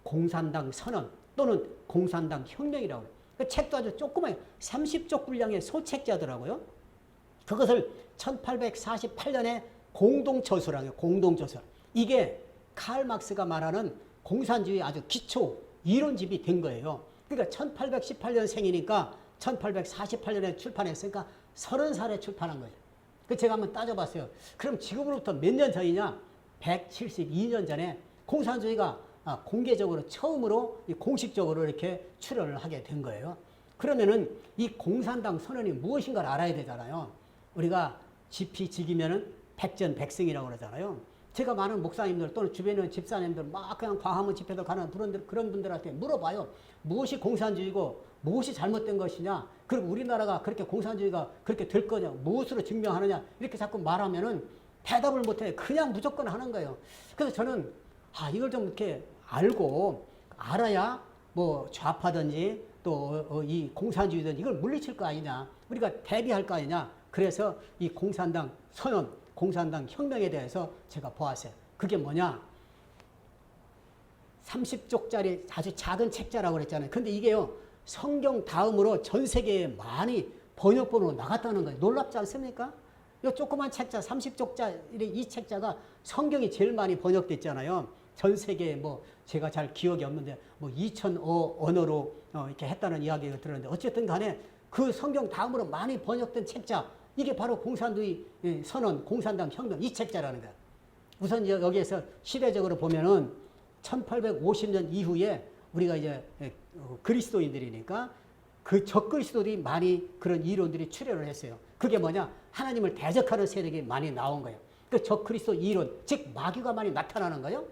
[SPEAKER 1] 공산당 선언 또는 공산당 혁명이라고 해요. 그 책도 아주 조그마해요. 30쪽 분량의 소책자더라고요. 그것을 1848년에 공동저술한 거예요. 공동저술. 이게 칼 막스가 말하는 공산주의 아주 기초 이론집이 된 거예요. 그러니까 1818년생이니까 1848년에 출판했으니까 30살에 출판한 거죠. 그 제가 한번 따져봤어요. 그럼 지금으로부터 몇 년 전이냐? 172년 전에 공산주의가 공개적으로 처음으로 공식적으로 이렇게 출현을 하게 된 거예요. 그러면은 이 공산당 선언이 무엇인가를 알아야 되잖아요. 우리가 지피지기면은 백전백승이라고 그러잖아요. 제가 많은 목사님들 또는 주변에 있는 집사님들 막 그냥 광화문 집회도 가는 그런 분들한테 물어봐요. 무엇이 공산주의고 무엇이 잘못된 것이냐? 그리고 우리나라가 그렇게 공산주의가 그렇게 될 거냐? 무엇으로 증명하느냐? 이렇게 자꾸 말하면은 대답을 못해. 그냥 무조건 하는 거예요. 그래서 저는 이걸 좀 이렇게 알아야 뭐 좌파든지 또 이 공산주의든지 이걸 물리칠 거 아니냐? 우리가 대비할 거 아니냐? 그래서 이 공산당 선언, 공산당 혁명에 대해서 제가 보았어요. 그게 뭐냐? 30쪽짜리 아주 작은 책자라고 그랬잖아요. 근데 이게요, 성경 다음으로 전 세계에 많이 번역본으로 나갔다는 거예요. 놀랍지 않습니까? 이 조그만 책자, 30쪽짜리 이 책자가 성경이 제일 많이 번역됐잖아요. 전 세계에 뭐, 제가 잘 기억이 없는데, 뭐 2,000어 언어로 이렇게 했다는 이야기가 들었는데, 어쨌든 간에 그 성경 다음으로 많이 번역된 책자, 이게 바로 공산주의 선언, 공산당 혁명, 이 책자라는 거예요. 우선 여기에서 시대적으로 보면은 1850년 이후에 우리가 이제 그리스도인들이니까 그 적그리스도들이 많이 그런 이론들이 출현을 했어요. 그게 뭐냐? 하나님을 대적하는 세력이 많이 나온 거예요. 그 적그리스도 이론, 즉 마귀가 많이 나타나는 거예요.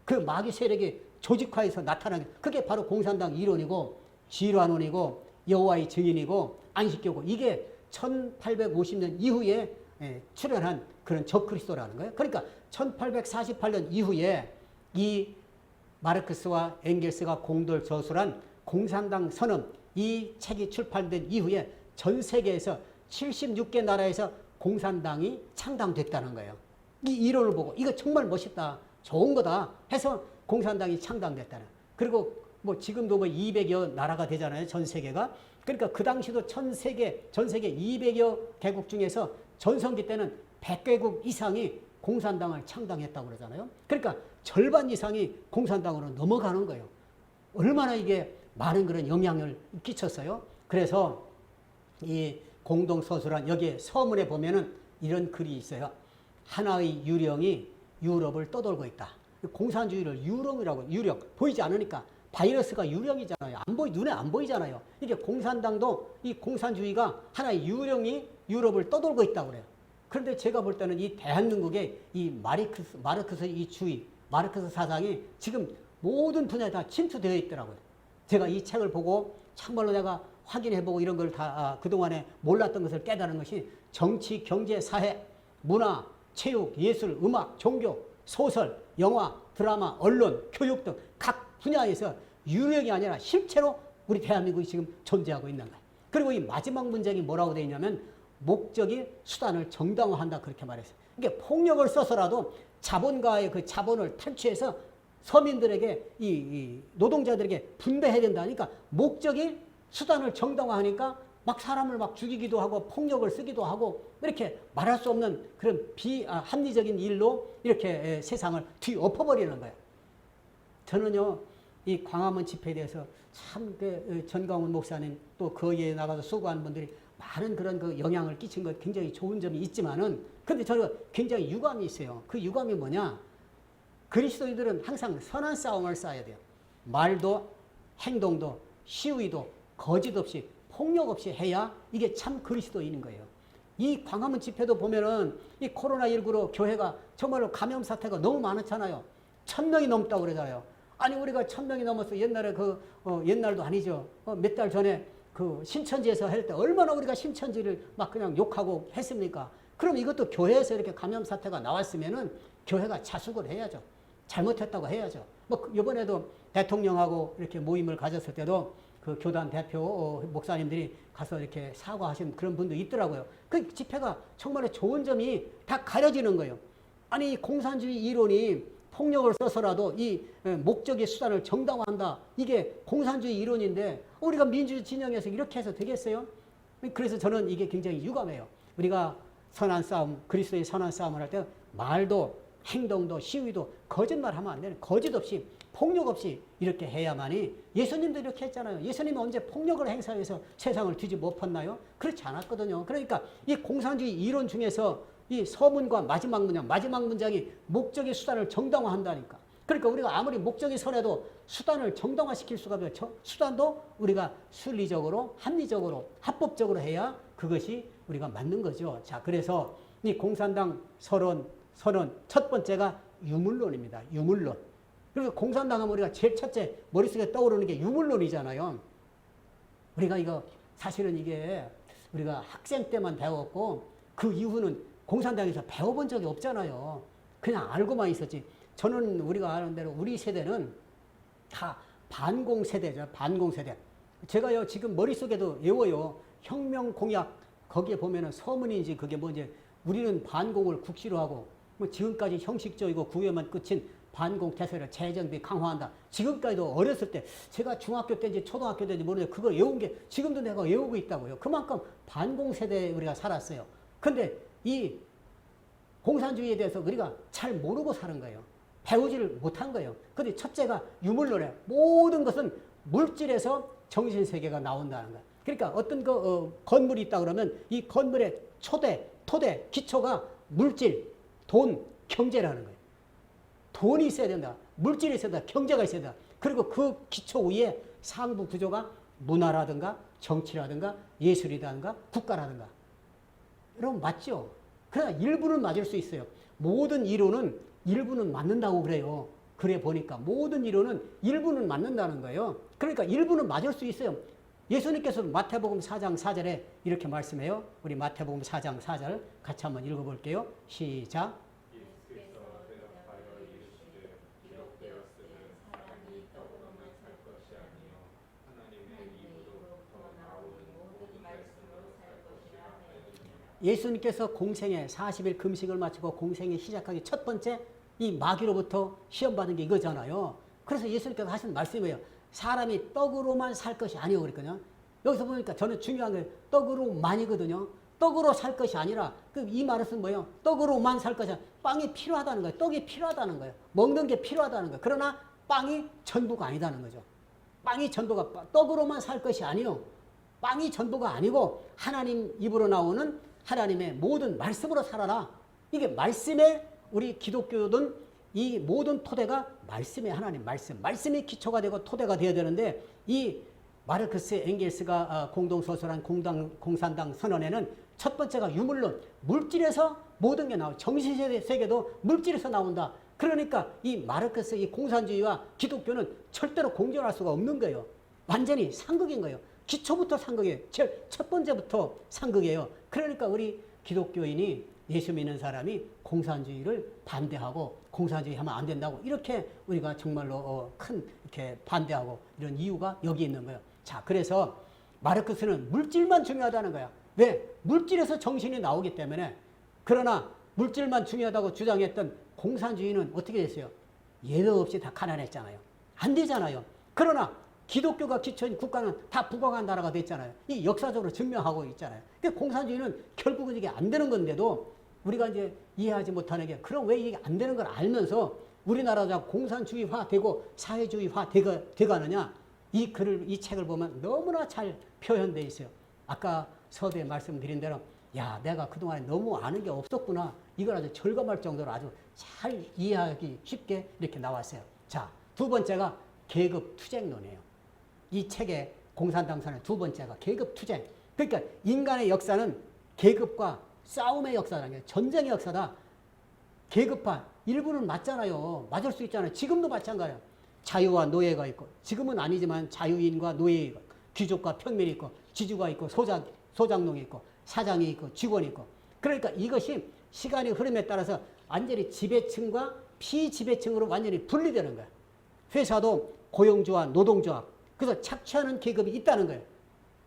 [SPEAKER 1] 그 마귀 세력이 조직화해서 나타나는 게 그게 바로 공산당 이론이고 진화론이고 여호와의 증인이고 안식교고 이게 1850년 이후에 출현한 그런 적그리스도라는 거예요. 그러니까 1848년 이후에 이 마르크스와 엥겔스가 공동 저술한 공산당 선언 이 책이 출판된 이후에 전 세계에서 76개 나라에서 공산당이 창당됐다는 거예요. 이 이론을 보고 이거 정말 멋있다. 좋은 거다 해서 공산당이 창당됐다는. 그리고 뭐 지금도 뭐 200여 나라가 되잖아요. 전 세계가. 그러니까 그 당시도 전 세계 200여 개국 중에서 전성기 때는 100개국 이상이 공산당을 창당했다고 그러잖아요. 그러니까 절반 이상이 공산당으로 넘어가는 거예요. 얼마나 이게 많은 그런 영향을 끼쳤어요. 그래서 이 공동서술한 여기에 서문에 보면은 이런 글이 있어요. 하나의 유령이 유럽을 떠돌고 있다. 공산주의를 유령이라고, 유령. 보이지 않으니까. 바이러스가 유령이잖아요. 눈에 안 보이잖아요. 이게 공산당도 이 공산주의가 하나의 유령이 유럽을 떠돌고 있다고 그래요. 그런데 제가 볼 때는 이 대한민국의 이 마르크스 이 주의, 마르크스 사상이 지금 모든 분야에 다 침투되어 있더라고요. 제가 이 책을 보고 참말로 내가 확인해보고 이런 걸 다 그동안에 몰랐던 것을 깨달은 것이 정치, 경제, 사회, 문화, 체육, 예술, 음악, 종교, 소설, 영화, 드라마, 언론, 교육 등 각 분야에서 유령이 아니라 실제로 우리 대한민국이 지금 존재하고 있는 거예요. 그리고 이 마지막 문장이 뭐라고 되어 있냐면 목적이 수단을 정당화한다 그렇게 말했어요. 이게 폭력을 써서라도 자본가의 그 자본을 탈취해서 서민들에게 이 노동자들에게 분배해야 된다니까 목적이 수단을 정당화하니까 막 사람을 막 죽이기도 하고 폭력을 쓰기도 하고 이렇게 말할 수 없는 그런 비합리적인 일로 이렇게 세상을 뒤엎어버리는 거예요. 저는요 이 광화문 집회에 대해서 참 전광훈 목사님 또 거기에 나가서 수고하는 분들이 많은 그런 그 영향을 끼친 것 굉장히 좋은 점이 있지만은 근데 저는 굉장히 유감이 있어요. 그 유감이 뭐냐? 그리스도인들은 항상 선한 싸움을 싸야 돼요. 말도 행동도 시위도 거짓 없이 폭력 없이 해야 이게 참 그리스도인인 거예요. 이 광화문 집회도 보면은 이 코로나19로 교회가 정말로 감염 사태가 너무 많았잖아요. 1,000명이 넘다고 그러잖아요. 아니 우리가 1,000명이 넘어서 옛날에 옛날도 아니죠. 몇 달 전에 그 신천지에서 할 때 얼마나 우리가 신천지를 막 그냥 욕하고 했습니까? 그럼 이것도 교회에서 이렇게 감염 사태가 나왔으면은 교회가 자숙을 해야죠. 잘못했다고 해야죠. 뭐 이번에도 대통령하고 이렇게 모임을 가졌을 때도 그 교단 대표 목사님들이 가서 이렇게 사과하신 그런 분도 있더라고요. 그 집회가 정말 좋은 점이 다 가려지는 거예요. 아니 공산주의 이론이 폭력을 써서라도 이 목적의 수단을 정당화한다. 이게 공산주의 이론인데 우리가 민주 진영에서 이렇게 해서 되겠어요? 그래서 저는 이게 굉장히 유감해요. 우리가 선한 싸움, 그리스도의 선한 싸움을 할 때 말도 행동도 시위도 거짓말하면 안 되는, 거짓 없이 폭력 없이 이렇게 해야만이. 예수님도 이렇게 했잖아요. 예수님이 언제 폭력을 행사해서 세상을 뒤집어 엎었나요? 그렇지 않았거든요. 그러니까 이 공산주의 이론 중에서 이 서문과 마지막 문장이 목적의 수단을 정당화한다니까. 그러니까 우리가 아무리 목적이 선해도 수단을 정당화시킬 수가 없어요. 수단도 우리가 순리적으로, 합리적으로, 합법적으로 해야 그것이 우리가 맞는 거죠. 자, 그래서 이 공산당 선언 첫 번째가 유물론입니다. 유물론. 그래서 공산당은 우리가 제일 첫째 머릿속에 떠오르는 게 유물론이잖아요. 우리가 이거 사실은 이게 우리가 학생 때만 배웠고 그 이후는 공산당에서 배워본 적이 없잖아요. 그냥 알고만 있었지. 저는 우리가 아는 대로 우리 세대는 다 반공 세대죠. 반공 세대. 제가요 지금 머릿속에도 외워요. 혁명 공약 거기에 보면은 서문인지 그게 뭔지 우리는 반공을 국시로 하고 뭐 지금까지 형식적이고 구애만 끝인 반공 태세를 재정비 강화한다. 지금까지도 어렸을 때 제가 중학교 때인지 초등학교 때인지 모르는데 그걸 외운 게 지금도 내가 외우고 있다고요. 그만큼 반공 세대에 우리가 살았어요. 근데 이 공산주의에 대해서 우리가 잘 모르고 사는 거예요. 배우지를 못한 거예요. 근데 첫째가 유물론에 모든 것은 물질에서 정신세계가 나온다는 거예요. 그러니까 어떤 건물이 있다 그러면 이 건물의 토대, 기초가 물질, 돈, 경제라는 거예요. 돈이 있어야 된다. 물질이 있어야 된다. 경제가 있어야 된다. 그리고 그 기초 위에 상부 구조가 문화라든가 정치라든가 예술이라든가 국가라든가. 여러분 맞죠? 그러나 일부는 맞을 수 있어요. 모든 이론은 일부는 맞는다고 그래요. 그래 보니까 모든 이론은 일부는 맞는다는 거예요. 그러니까 일부는 맞을 수 있어요. 예수님께서 마태복음 4장 4절에 이렇게 말씀해요. 우리 마태복음 4장 4절 같이 한번 읽어볼게요. 시작.
[SPEAKER 2] 예수께서 대답하여 이르시되 기록되었으되 사람이 떡으로만 살 것이 아니요 하나님의 입으로부터 나오는 모든 말씀으로 살 것이라 하였느니라.
[SPEAKER 1] 예수님께서 공생애 40일 금식을 마치고 공생애 시작하기 첫 번째 이 마귀로부터 시험 받은 게 이거잖아요. 그래서 예수님께서 하신 말씀이에요. 사람이 떡으로만 살 것이 아니요 그랬거든요. 여기서 보니까 저는 중요한 게 떡으로만이거든요. 떡으로 살 것이 아니라 이 말은 뭐예요? 떡으로만 살 것이 아니라 빵이 필요하다는 거예요. 떡이 필요하다는 거예요. 먹는 게 필요하다는 거예요. 그러나 빵이 전부가 아니다는 거죠. 빵이 전부가 떡으로만 살 것이 아니요. 빵이 전부가 아니고 하나님 입으로 나오는 하나님의 모든 말씀으로 살아라. 이게 말씀에 우리 기독교든 이 모든 토대가 말씀의 하나님 말씀이 기초가 되고 토대가 되어야 되는데 이 마르크스 엥겔스가 공동서술한 공산당 선언에는 첫 번째가 유물론, 물질에서 모든 게 나와. 정신세계도 물질에서 나온다. 그러니까 이 마르크스 이 공산주의와 기독교는 절대로 공존할 수가 없는 거예요. 완전히 상극인 거예요. 기초부터 상극이에요. 첫 번째부터 상극이에요. 그러니까 우리 기독교인이 예수 믿는 사람이 공산주의를 반대하고 공산주의 하면 안 된다고 이렇게 우리가 정말로 큰 이렇게 반대하고 이런 이유가 여기 있는 거예요. 자, 그래서 마르크스는 물질만 중요하다는 거야. 왜? 물질에서 정신이 나오기 때문에. 그러나 물질만 중요하다고 주장했던 공산주의는 어떻게 됐어요? 예외 없이 다 가난했잖아요. 안 되잖아요. 그러나 기독교가 기초인 국가는 다 부강한 나라가 됐잖아요. 이 역사적으로 증명하고 있잖아요. 그러니까 공산주의는 결국은 이게 안 되는 건데도 우리가 이제 이해하지 못하는 게 그럼 왜 이게 안 되는 걸 알면서 우리나라가 공산주의화 되고 사회주의화 돼가느냐? 이 책을 보면 너무나 잘 표현되어 있어요. 아까 서두에 말씀드린 대로 야, 내가 그동안에 너무 아는 게 없었구나. 이걸 아주 절감할 정도로 아주 잘 이해하기 쉽게 이렇게 나왔어요. 자, 두 번째가 계급투쟁론이에요. 이 책의 공산당선의 두 번째가 계급투쟁. 그러니까 인간의 역사는 계급과 싸움의 역사라는 게 전쟁의 역사다. 계급화 일부는 맞잖아요. 맞을 수 있잖아요. 지금도 마찬가지예요. 자유와 노예가 있고 지금은 아니지만 자유인과 노예, 귀족과 평민이 있고 지주가 있고 소장농이 있고 사장이 있고 직원이 있고 그러니까 이것이 시간의 흐름에 따라서 완전히 지배층과 피지배층으로 완전히 분리되는 거예요. 회사도 고용주와 노동조합 그래서 착취하는 계급이 있다는 거예요.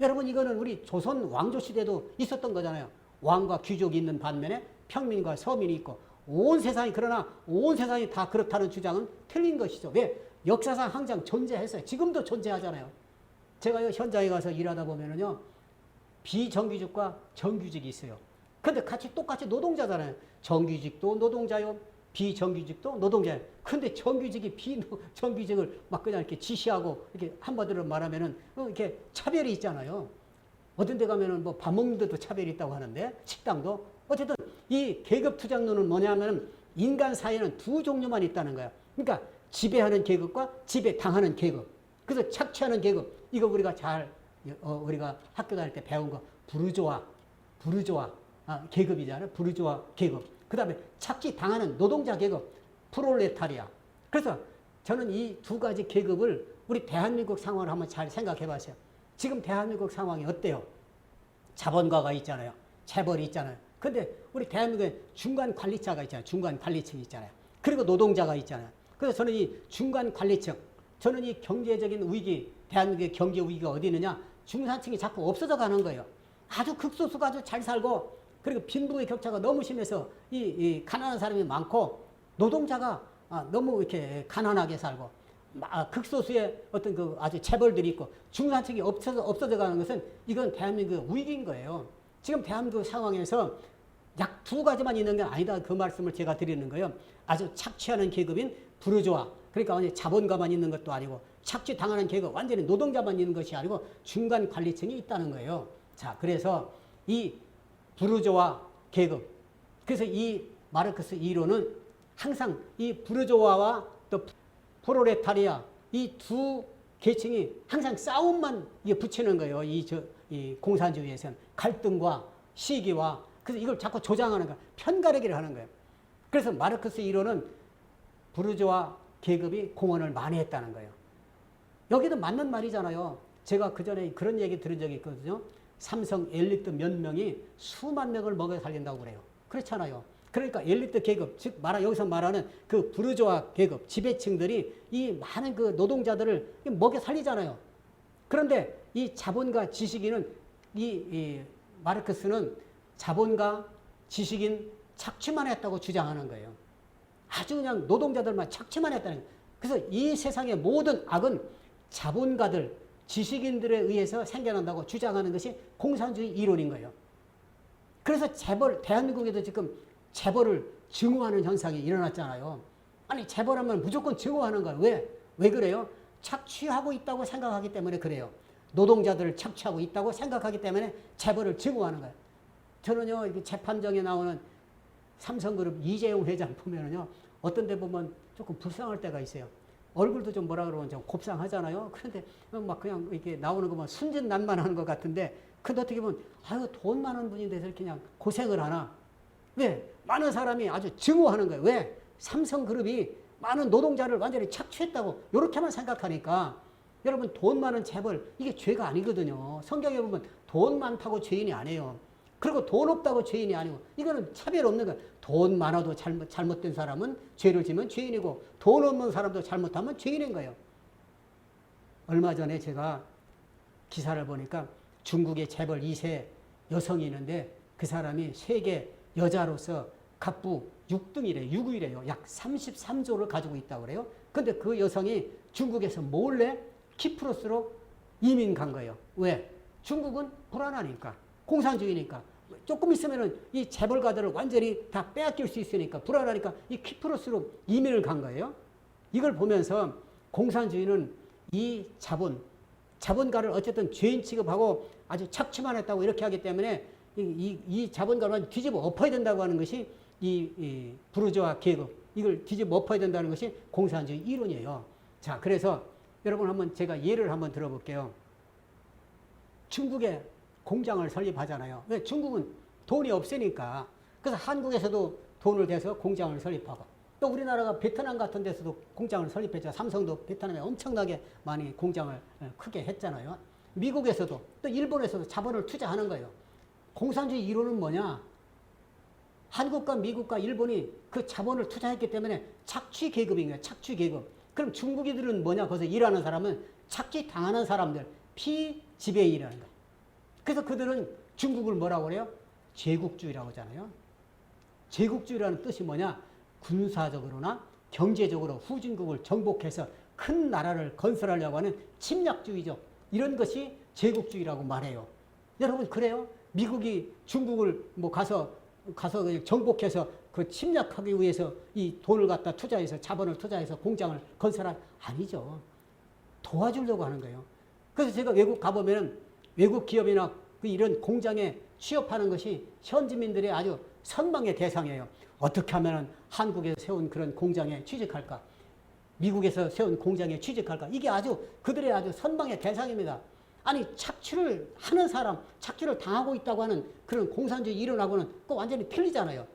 [SPEAKER 1] 여러분 이거는 우리 조선 왕조 시대도 있었던 거잖아요. 왕과 귀족이 있는 반면에 평민과 서민이 있고 온 세상이 그러나 온 세상이 다 그렇다는 주장은 틀린 것이죠. 왜? 역사상 항상 존재했어요. 지금도 존재하잖아요. 제가 현장에 가서 일하다 보면은요. 비정규직과 정규직이 있어요. 근데 똑같이 노동자잖아요. 정규직도 노동자요. 비정규직도 노동자예요. 근데 정규직이 비정규직을 막 그냥 이렇게 지시하고 이렇게 한마디로 말하면은 이렇게 차별이 있잖아요. 어떤 데 가면은 뭐 밥 먹는 데도 차별이 있다고 하는데 식당도 어쨌든 이 계급 투쟁론은 뭐냐면은 인간 사회는 두 종류만 있다는 거야. 그러니까 지배하는 계급과 지배당하는 계급. 그래서 착취하는 계급. 이거 우리가 우리가 학교 다닐 때 배운 거 부르조아 계급이잖아요. 부르조아 계급. 그 다음에 착취당하는 노동자 계급, 프롤레타리아. 그래서 저는 이 두 가지 계급을 우리 대한민국 상황을 한번 잘 생각해 보세요. 지금 대한민국 상황이 어때요? 자본가가 있잖아요. 재벌이 있잖아요. 근데 우리 대한민국에 중간 관리자가 있잖아요. 중간 관리층이 있잖아요. 그리고 노동자가 있잖아요. 그래서 저는 이 중간 관리층, 저는 이 경제적인 위기, 대한민국의 경제 위기가 어디 있느냐? 중산층이 자꾸 없어져 가는 거예요. 아주 극소수가 아주 잘 살고, 그리고 빈부의 격차가 너무 심해서 이 가난한 사람이 많고, 노동자가 너무 이렇게 가난하게 살고, 극소수의 어떤 그 아주 재벌들이 있고, 중산층이 없어져 가는 것은 이건 대한민국의 위기인 거예요. 지금 대한민국 상황에서 약 두 가지만 있는 게 아니다. 그 말씀을 제가 드리는 거예요. 아주 착취하는 계급인 부르조아. 그러니까 완전히 자본가만 있는 것도 아니고, 착취당하는 계급, 완전히 노동자만 있는 것이 아니고 중간 관리층이 있다는 거예요. 자, 그래서 이 부르조아 계급. 그래서 이 마르크스 이론은 항상 이 부르조아와 또 프롤레타리아 이 두 계층이 항상 싸움만 붙이는 거예요. 이 공산주의에서는 갈등과 시기와 그래서 이걸 자꾸 조장하는 거야. 편가르기를 하는 거예요. 그래서 마르크스 이론은 부르조아 계급이 공헌을 많이 했다는 거예요. 여기도 맞는 말이잖아요. 제가 그전에 그런 얘기 들은 적이 있거든요. 삼성 엘리트 몇 명이 수만 명을 먹여 살린다고 그래요. 그렇잖아요. 그러니까 엘리트 계급, 즉 여기서 말하는 그 부르조아 계급, 지배층들이 이 많은 그 노동자들을 먹여 살리잖아요. 그런데 이 자본가 지식인은 이 마르크스는 자본가 지식인 착취만 했다고 주장하는 거예요. 아주 그냥 노동자들만 착취만 했다는 거예요. 그래서 이 세상의 모든 악은 자본가들, 지식인들에 의해서 생겨난다고 주장하는 것이 공산주의 이론인 거예요. 그래서 대한민국에도 지금 재벌을 증오하는 현상이 일어났잖아요. 아니, 재벌하면 무조건 증오하는 거예요. 왜 그래요? 착취하고 있다고 생각하기 때문에 그래요. 노동자들을 착취하고 있다고 생각하기 때문에 재벌을 증오하는 거예요. 저는요, 재판정에 나오는 삼성그룹 이재용 회장 보면은요, 어떤 데 보면 조금 불쌍할 때가 있어요. 얼굴도 좀 뭐라 그러면 좀 곱상하잖아요. 그런데 막 그냥 이렇게 나오는 거만 순진난만하는 것 같은데, 근데 어떻게 보면 아유, 돈 많은 분인데 저렇게 그냥 고생을 하나? 왜? 많은 사람이 아주 증오하는 거예요. 왜? 삼성그룹이 많은 노동자를 완전히 착취했다고 이렇게만 생각하니까 여러분, 돈 많은 재벌 이게 죄가 아니거든요. 성경에 보면 돈 많다고 죄인이 아니에요. 그리고 돈 없다고 죄인이 아니고, 이거는 차별 없는 거예요. 돈 많아도 잘못된 사람은 죄를 지면 죄인이고, 돈 없는 사람도 잘못하면 죄인인 거예요. 얼마 전에 제가 기사를 보니까 중국의 재벌 2세 여성이 있는데, 그 사람이 세계 여자로서 갑부 6등이래요. 6위래요. 약 33조를 가지고 있다고 그래요. 근데 그 여성이 중국에서 몰래 키프로스로 이민 간 거예요. 왜? 중국은 불안하니까. 공산주의니까. 조금 있으면은 이 재벌가들을 완전히 다 빼앗길 수 있으니까, 불안하니까 이 키프로스로 이민을 간 거예요. 이걸 보면서 공산주의는 이 자본가를 어쨌든 죄인 취급하고 아주 착취만 했다고 이렇게 하기 때문에 이 자본가를 뒤집어 엎어야 된다고 하는 것이 이 부르조아 계급, 이걸 뒤집어 엎어야 된다는 것이 공산주의 이론이에요. 자, 그래서 여러분 한번 제가 예를 한번 들어볼게요. 중국에 공장을 설립하잖아요. 왜? 중국은 돈이 없으니까. 그래서 한국에서도 돈을 대서 공장을 설립하고, 또 우리나라가 베트남 같은 데서도 공장을 설립했죠. 삼성도 베트남에 엄청나게 많이 공장을 크게 했잖아요. 미국에서도 또 일본에서도 자본을 투자하는 거예요. 공산주의 이론은 뭐냐? 한국과 미국과 일본이 그 자본을 투자했기 때문에 착취 계급인 거예요. 착취 계급. 그럼 중국인들은 뭐냐? 거기서 일하는 사람은 착취 당하는 사람들, 피지배인이라는 거예요. 그래서 그들은 중국을 뭐라고 그래요? 제국주의라고 하잖아요. 제국주의라는 뜻이 뭐냐? 군사적으로나 경제적으로 후진국을 정복해서 큰 나라를 건설하려고 하는 침략주의죠. 이런 것이 제국주의라고 말해요. 여러분, 그래요? 미국이 중국을 뭐 가서 정복해서 그 침략하기 위해서 이 돈을 갖다 투자해서 자본을 투자해서 공장을 건설한 아니죠. 도와주려고 하는 거예요. 그래서 제가 외국 가보면 외국 기업이나 이런 공장에 취업하는 것이 현지민들의 아주 선망의 대상이에요. 어떻게 하면 한국에서 세운 그런 공장에 취직할까? 미국에서 세운 공장에 취직할까? 이게 아주 그들의 아주 선망의 대상입니다. 아니 착취를 하는 사람, 착취를 당하고 있다고 하는 그런 공산주의 일어나고는 그 완전히 틀리잖아요.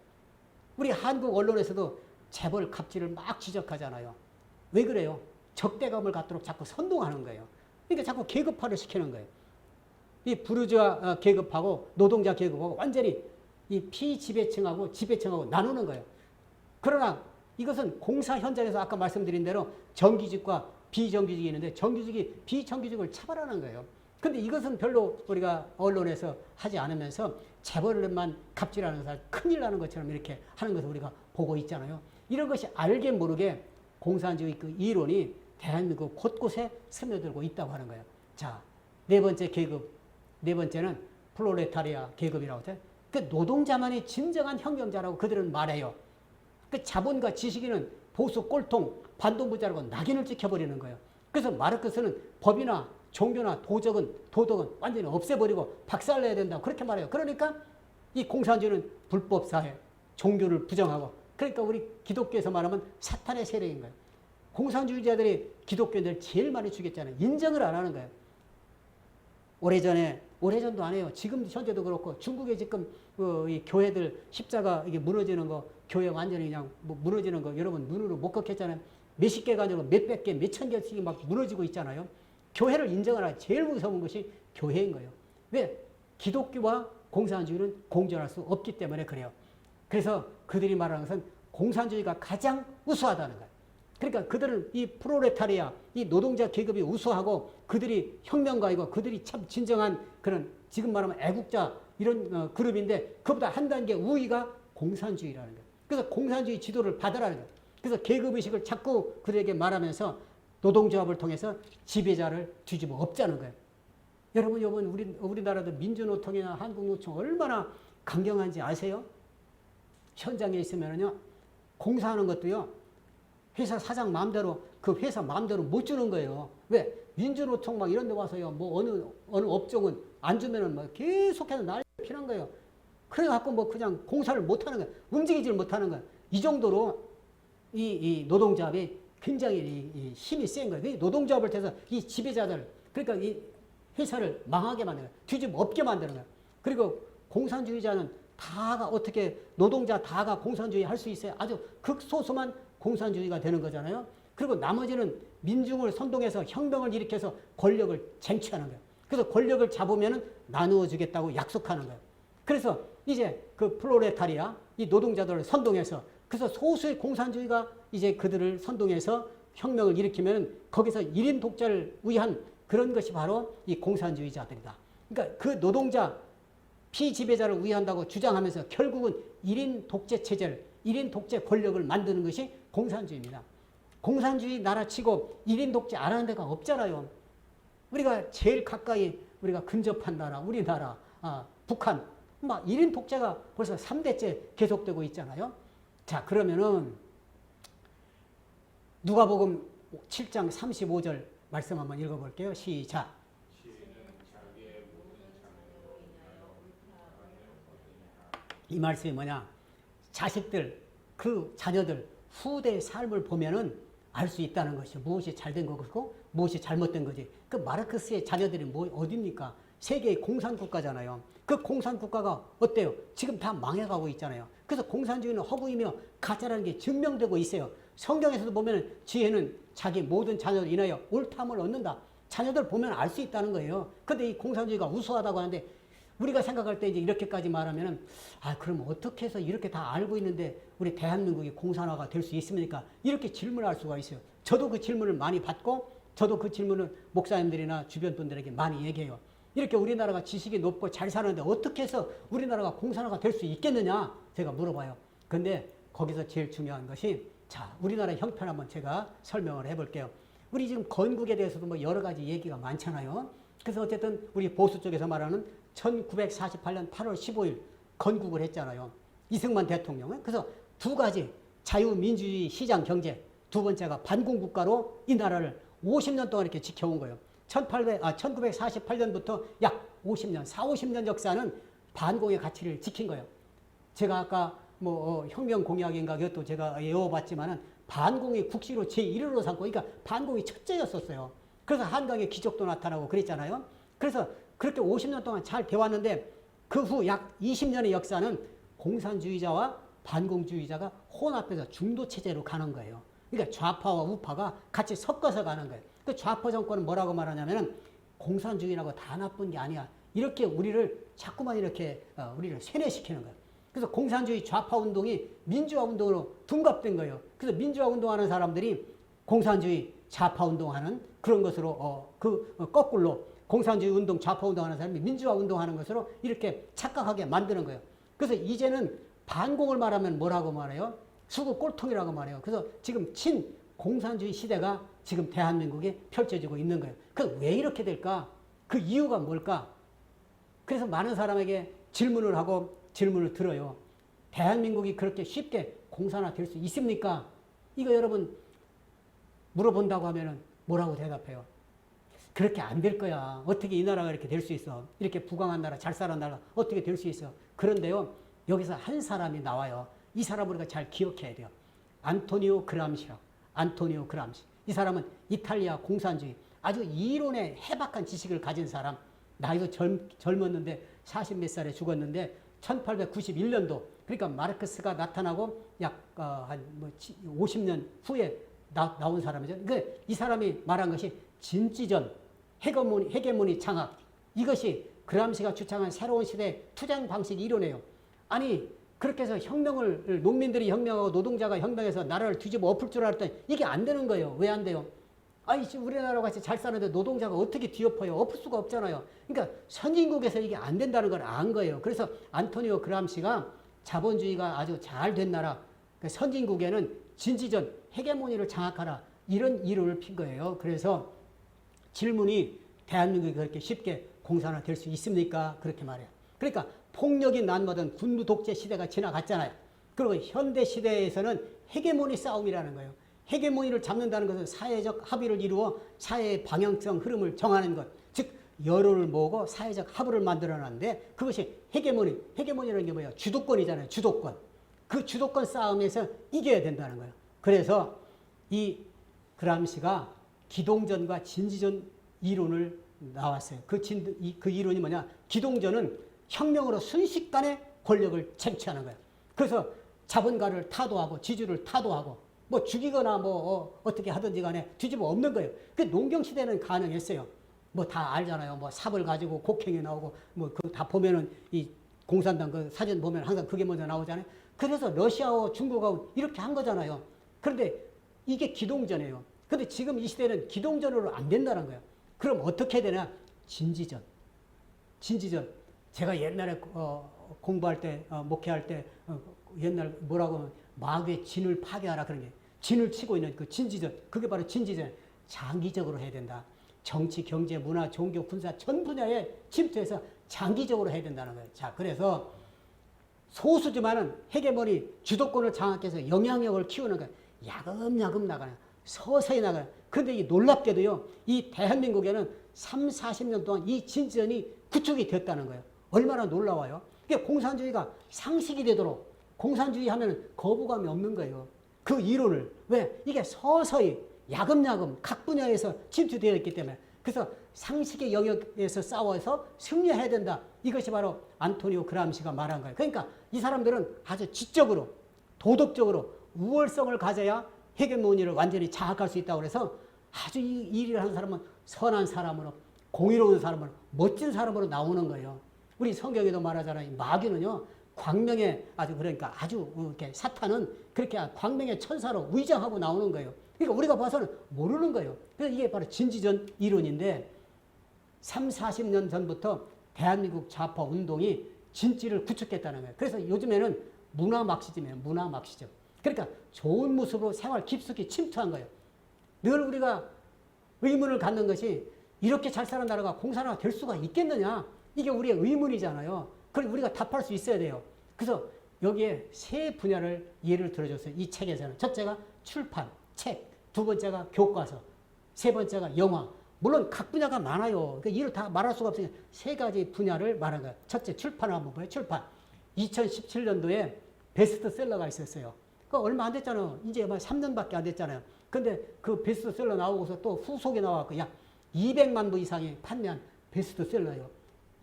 [SPEAKER 1] 우리 한국 언론에서도 재벌 갑질을 막 지적하잖아요. 왜 그래요? 적대감을 갖도록 자꾸 선동하는 거예요. 그러니까 자꾸 계급화를 시키는 거예요. 이 부르주아 계급하고 노동자 계급하고 완전히 이 피지배층하고 지배층하고 나누는 거예요. 그러나 이것은 공사 현장에서 아까 말씀드린 대로 정규직과 비정규직이 있는데 정규직이 비정규직을 차별하는 거예요. 근데 이것은 별로 우리가 언론에서 하지 않으면서 재벌만 갑질하는 사람 큰일 나는 것처럼 이렇게 하는 것을 우리가 보고 있잖아요. 이런 것이 알게 모르게 공산주의 그 이론이 대한민국 곳곳에 스며들고 있다고 하는 거예요. 자, 네 번째 계급, 네 번째는 프롤레타리아 계급이라고 해요. 그 노동자만이 진정한 혁명자라고 그들은 말해요. 그 자본과 지식인은 보수 꼴통, 반동부자라고 낙인을 찍혀버리는 거예요. 그래서 마르크스는 법이나 종교나 도덕은 완전히 없애버리고 박살내야 된다고 그렇게 말해요. 그러니까 이 공산주의는 불법사회, 종교를 부정하고 그러니까 우리 기독교에서 말하면 사탄의 세력인 거예요. 공산주의자들이 기독교인들 제일 많이 죽였잖아요. 인정을 안 하는 거예요. 오래전도 안 해요. 지금 현재도 그렇고 중국에 지금 이 교회들 십자가 이게 무너지는 거 교회 완전히 그냥 뭐 무너지는 거 여러분 눈으로 못 걷겠잖아요. 몇십 개가 아니고 몇백 개, 몇천 개씩 막 무너지고 있잖아요. 교회를 인정하라. 제일 무서운 것이 교회인 거예요. 왜? 기독교와 공산주의는 공존할 수 없기 때문에 그래요. 그래서 그들이 말하는 것은 공산주의가 가장 우수하다는 거예요. 그러니까 그들은 이 프롤레타리아, 이 노동자 계급이 우수하고 그들이 혁명가이고 그들이 참 진정한 그런 지금 말하면 애국자 이런 그룹인데 그보다 한 단계 우위가 공산주의라는 거예요. 그래서 공산주의 지도를 받으라는 거예요. 그래서 계급의식을 자꾸 그들에게 말하면서 노동조합을 통해서 지배자를 뒤집어 엎자는 거예요. 여러분, 이번 우리나라도 민주노총이나 한국노총 얼마나 강경한지 아세요? 현장에 있으면요, 공사하는 것도요, 회사 사장 마음대로, 그 회사 마음대로 못 주는 거예요. 왜? 민주노총 막 이런 데 와서요, 뭐 어느 업종은 안 주면은 막 계속해서 난리 피는 거예요. 그래갖고 뭐 그냥 공사를 못 하는 거예요. 움직이지를 못하는 거예요. 이 정도로 이 노동조합이 굉장히 이 힘이 센 거예요. 노동조합을 통해서 이 지배자들, 그러니까 이 회사를 망하게 만드는 거예요. 뒤집어 엎게 만드는 거예요. 그리고 공산주의자는 다가 어떻게 노동자 다가 공산주의 할 수 있어요? 아주 극소수만 공산주의가 되는 거잖아요. 그리고 나머지는 민중을 선동해서 혁명을 일으켜서 권력을 쟁취하는 거예요. 그래서 권력을 잡으면 나누어 주겠다고 약속하는 거예요. 그래서 이제 그 프롤레타리아, 이 노동자들을 선동해서 그래서 소수의 공산주의가 이제 그들을 선동해서 혁명을 일으키면 거기서 1인 독재를 위한 그런 것이 바로 이 공산주의자들이다. 그러니까 그 노동자 피지배자를 위한다고 주장하면서 결국은 1인 독재 체제를 1인 독재 권력을 만드는 것이 공산주의입니다. 공산주의 나라치고 1인 독재 안 하는 데가 없잖아요. 우리가 제일 가까이 우리가 근접한 나라, 우리나라, 북한, 막 1인 독재가 벌써 3대째 계속되고 있잖아요. 자, 그러면은 누가복음 7장 35절 말씀 한번 읽어볼게요. 시작. 이 말씀이 뭐냐? 자식들, 그 자녀들 후대의 삶을 보면은 알 수 있다는 것이 무엇이 잘된 거고 무엇이 잘못된 거지. 그 마르크스의 자녀들이 뭐 어딥니까? 세계의 공산국가잖아요. 그 공산국가가 어때요? 지금 다 망해가고 있잖아요. 그래서 공산주의는 허구이며 가짜라는 게 증명되고 있어요. 성경에서도 보면 지혜는 자기 모든 자녀를 인하여 옳다함을 얻는다. 자녀들 보면 알 수 있다는 거예요. 근데 이 공산주의가 우수하다고 하는데 우리가 생각할 때 이제 이렇게까지 말하면은 그럼 어떻게 해서 이렇게 다 알고 있는데 우리 대한민국이 공산화가 될 수 있습니까? 이렇게 질문할 수가 있어요. 저도 그 질문을 많이 받고 저도 그 질문을 목사님들이나 주변 분들에게 많이 얘기해요. 이렇게 우리나라가 지식이 높고 잘 사는데 어떻게 해서 우리나라가 공산화가 될 수 있겠느냐? 제가 물어봐요. 근데 거기서 제일 중요한 것이 자, 우리나라의 형편 한번 제가 설명을 해볼게요. 우리 지금 건국에 대해서도 뭐 여러 가지 얘기가 많잖아요. 그래서 어쨌든 우리 보수 쪽에서 말하는 1948년 8월 15일 건국을 했잖아요. 이승만 대통령은. 그래서 두 가지 자유민주주의 시장 경제, 두 번째가 반공국가로 이 나라를 50년 동안 이렇게 지켜온 거예요. 1948년부터 약 50년, 50년 역사는 반공의 가치를 지킨 거예요. 제가 아까 혁명 공약인가 그것도 제가 외워봤지만은 반공이 국시로 제1호로 삼고, 그러니까 반공이 첫째였었어요. 그래서 한강의 기적도 나타나고 그랬잖아요. 그래서 그렇게 50년 동안 잘 되었는데 그 후 약 20년의 역사는 공산주의자와 반공주의자가 혼합해서 중도체제로 가는 거예요. 그러니까 좌파와 우파가 같이 섞어서 가는 거예요. 그 좌파 정권은 뭐라고 말하냐면은 공산주의라고 다 나쁜 게 아니야. 이렇게 우리를 자꾸만 이렇게 우리를 세뇌시키는 거예요. 그래서 공산주의 좌파 운동이 민주화 운동으로 둔갑된 거예요. 그래서 민주화 운동하는 사람들이 공산주의 좌파 운동하는 그런 것으로 거꾸로 공산주의 운동 좌파 운동하는 사람이 민주화 운동하는 것으로 이렇게 착각하게 만드는 거예요. 그래서 이제는 반공을 말하면 뭐라고 말해요? 수구 꼴통이라고 말해요. 그래서 지금 친공산주의 시대가 지금 대한민국에 펼쳐지고 있는 거예요. 그 왜 이렇게 될까? 그 이유가 뭘까? 그래서 많은 사람에게 질문을 하고 질문을 들어요. 대한민국이 그렇게 쉽게 공산화 될 수 있습니까? 이거 여러분 물어본다고 하면은 뭐라고 대답해요? 그렇게 안 될 거야. 어떻게 이 나라가 이렇게 될 수 있어? 이렇게 부강한 나라, 잘 사는 나라 어떻게 될 수 있어? 그런데요, 여기서 한 사람이 나와요. 이 사람 우리가 잘 기억해야 돼요. 안토니오 그람시라고. 안토니오 그람시. 이 사람은 이탈리아 공산주의 아주 이론에 해박한 지식을 가진 사람. 나이도 젊었는데 40몇 살에 죽었는데 1891년도 그러니까 마르크스가 나타나고 약 한 50년 후에 나온 사람이죠. 이 사람이 말한 것이 진지전, 헤게모니 장악, 이것이 그람시가 주창한 새로운 시대의 투쟁 방식 이론이에요. 아니 그렇게 해서 농민들이 혁명하고 노동자가 혁명해서 나라를 뒤집어 엎을 줄 알았더니 이게 안 되는 거예요. 왜 안 돼요? 아니 우리나라 같이 잘 사는데 노동자가 어떻게 뒤엎어요? 엎을 수가 없잖아요. 그러니까 선진국에서 이게 안 된다는 걸 안 거예요. 그래서 안토니오 그람시가 자본주의가 아주 잘 된 나라, 선진국에는 진지전, 헤게모니를 장악하라, 이런 이론을 핀 거예요. 그래서 질문이 대한민국이 그렇게 쉽게 공산화 될 수 있습니까? 그렇게 말해요. 그러니까 폭력이 난무하던 군부 독재 시대가 지나갔잖아요. 그리고 현대 시대에서는 헤게모니 싸움이라는 거예요. 헤게모니를 잡는다는 것은 사회적 합의를 이루어 사회의 방향성 흐름을 정하는 것, 즉 여론을 모으고 사회적 합의를 만들어놨는데 그것이 헤게모니라는 게 뭐예요? 주도권이잖아요. 주도권. 그 주도권 싸움에서 이겨야 된다는 거예요. 그래서 이 그람시가 기동전과 진지전 이론을 나왔어요. 그 이론이 뭐냐? 기동전은 혁명으로 순식간에 권력을 쟁취하는 거예요. 그래서 자본가를 타도하고 지주를 타도하고 죽이거나 어떻게 하든지 간에 뒤집어 엎는 거예요. 그 농경시대는 가능했어요. 다 알잖아요. 삽을 가지고 곡괭이 나오고 그거 다 보면은 이 공산당 그 사진 보면 항상 그게 먼저 나오잖아요. 그래서 러시아와 중국하고 이렇게 한 거잖아요. 그런데 이게 기동전이에요. 근데 지금 이 시대는 기동전으로 안 된다는 거예요. 그럼 어떻게 되냐? 진지전. 제가 옛날에 공부할 때 목회할 때 옛날 뭐라고 하면 마귀의 진을 파괴하라 그런 게 진을 치고 있는 그 진지전. 그게 바로 진지전. 장기적으로 해야 된다. 정치, 경제, 문화, 종교, 군사 전 분야에 침투해서 장기적으로 해야 된다는 거예요. 자, 그래서 소수지만은 헤게모니 주도권을 장악해서 영향력을 키우는 거예요. 야금야금 나가는, 서서히 나가는. 그런데 이 놀랍게도요, 이 대한민국에는 40년 동안 이 진전이 구축이 됐다는 거예요. 얼마나 놀라워요. 그게 공산주의가 상식이 되도록 공산주의 하면 거부감이 없는 거예요. 그 이론을. 왜? 이게 서서히 야금야금 각 분야에서 침투되어 있기 때문에. 그래서 상식의 영역에서 싸워서 승리해야 된다. 이것이 바로 안토니오 그람시가 말한 거예요. 그러니까 이 사람들은 아주 지적으로 도덕적으로 우월성을 가져야 헤게모니를 완전히 장악할 수 있다고 그래서 아주 이 일을 하는 사람은 선한 사람으로, 공의로운 사람으로, 멋진 사람으로 나오는 거예요. 우리 성경에도 말하잖아요. 마귀는요, 광명의 그러니까 아주 이렇게 사탄은 그렇게 광명의 천사로 위장하고 나오는 거예요. 그러니까 우리가 봐서는 모르는 거예요. 그래서 이게 바로 진지전 이론인데 40년 전부터 대한민국 좌파 운동이 진지를 구축했다는 거예요. 그래서 요즘에는 문화 막시즘이에요. 문화 막시즘. 그러니까 좋은 모습으로 생활 깊숙이 침투한 거예요. 늘 우리가 의문을 갖는 것이 이렇게 잘 사는 나라가 공산화가 될 수가 있겠느냐? 이게 우리의 의문이잖아요. 그럼 우리가 답할 수 있어야 돼요. 그래서 여기에 세 분야를 예를 들어줬어요. 이 책에서는. 첫째가 출판, 책. 두 번째가 교과서. 세 번째가 영화. 물론 각 분야가 많아요. 그 일을 다 말할 수가 없으니까 세 가지 분야를 말한 거예요. 첫째, 출판을 한번 봐요. 출판. 2017년도에 베스트셀러가 있었어요. 그 얼마 안 됐잖아요. 이제 막 3년밖에 안 됐잖아요. 근데 그 베스트셀러 나오고서 또 후속에 나왔고, 야, 200만 부 이상이 판매한 베스트셀러예요.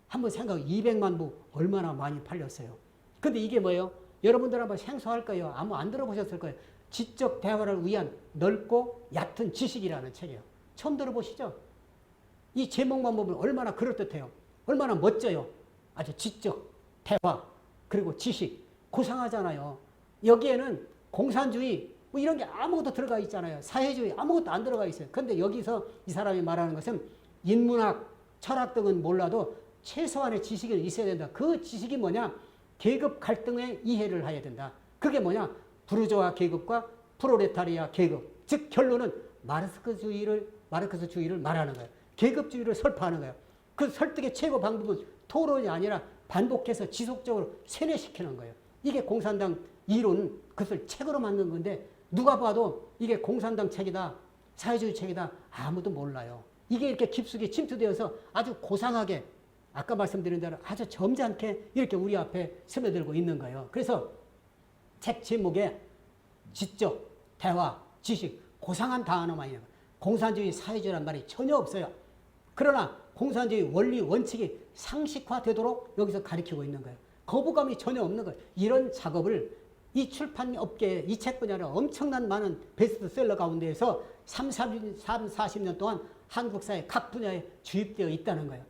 [SPEAKER 1] 한번 생각해. 200만 부 얼마나 많이 팔렸어요. 근데 이게 뭐예요? 여러분들 한번 생소할 거예요. 아마 안 들어보셨을 거예요. 지적 대화를 위한 넓고 얕은 지식이라는 책이에요. 처음 들어보시죠? 이 제목만 보면 얼마나 그럴듯해요. 얼마나 멋져요. 아주 지적, 대화, 그리고 지식. 고상하잖아요. 여기에는 공산주의, 뭐 이런 게 아무것도 들어가 있잖아요. 사회주의 아무것도 안 들어가 있어요. 근데 여기서 이 사람이 말하는 것은 인문학, 철학 등은 몰라도 최소한의 지식은 있어야 된다. 그 지식이 뭐냐? 계급 갈등의 이해를 해야 된다. 그게 뭐냐? 부르조아 계급과 프롤레타리아 계급. 즉 결론은 마르크스주의를 말하는 거예요. 계급주의를 설파하는 거예요. 그 설득의 최고 방법은 토론이 아니라 반복해서 지속적으로 세뇌시키는 거예요. 이게 공산당 이론, 그것을 책으로 만든 건데 누가 봐도 이게 공산당 책이다, 사회주의 책이다 아무도 몰라요. 이게 이렇게 깊숙이 침투되어서 아주 고상하게 아까 말씀드린 대로 아주 점잖게 이렇게 우리 앞에 스며들고 있는 거예요. 그래서 책 제목에 지적, 대화, 지식, 고상한 단어만 있는 거예요. 공산주의, 사회주의란 말이 전혀 없어요. 그러나 공산주의 원리, 원칙이 상식화되도록 여기서 가르치고 있는 거예요. 거부감이 전혀 없는 거예요. 이런 작업을 이 출판업계에 이 책 분야를 엄청난 많은 베스트셀러 가운데에서 40년 동안 한국 사회 각 분야에 주입되어 있다는 거예요.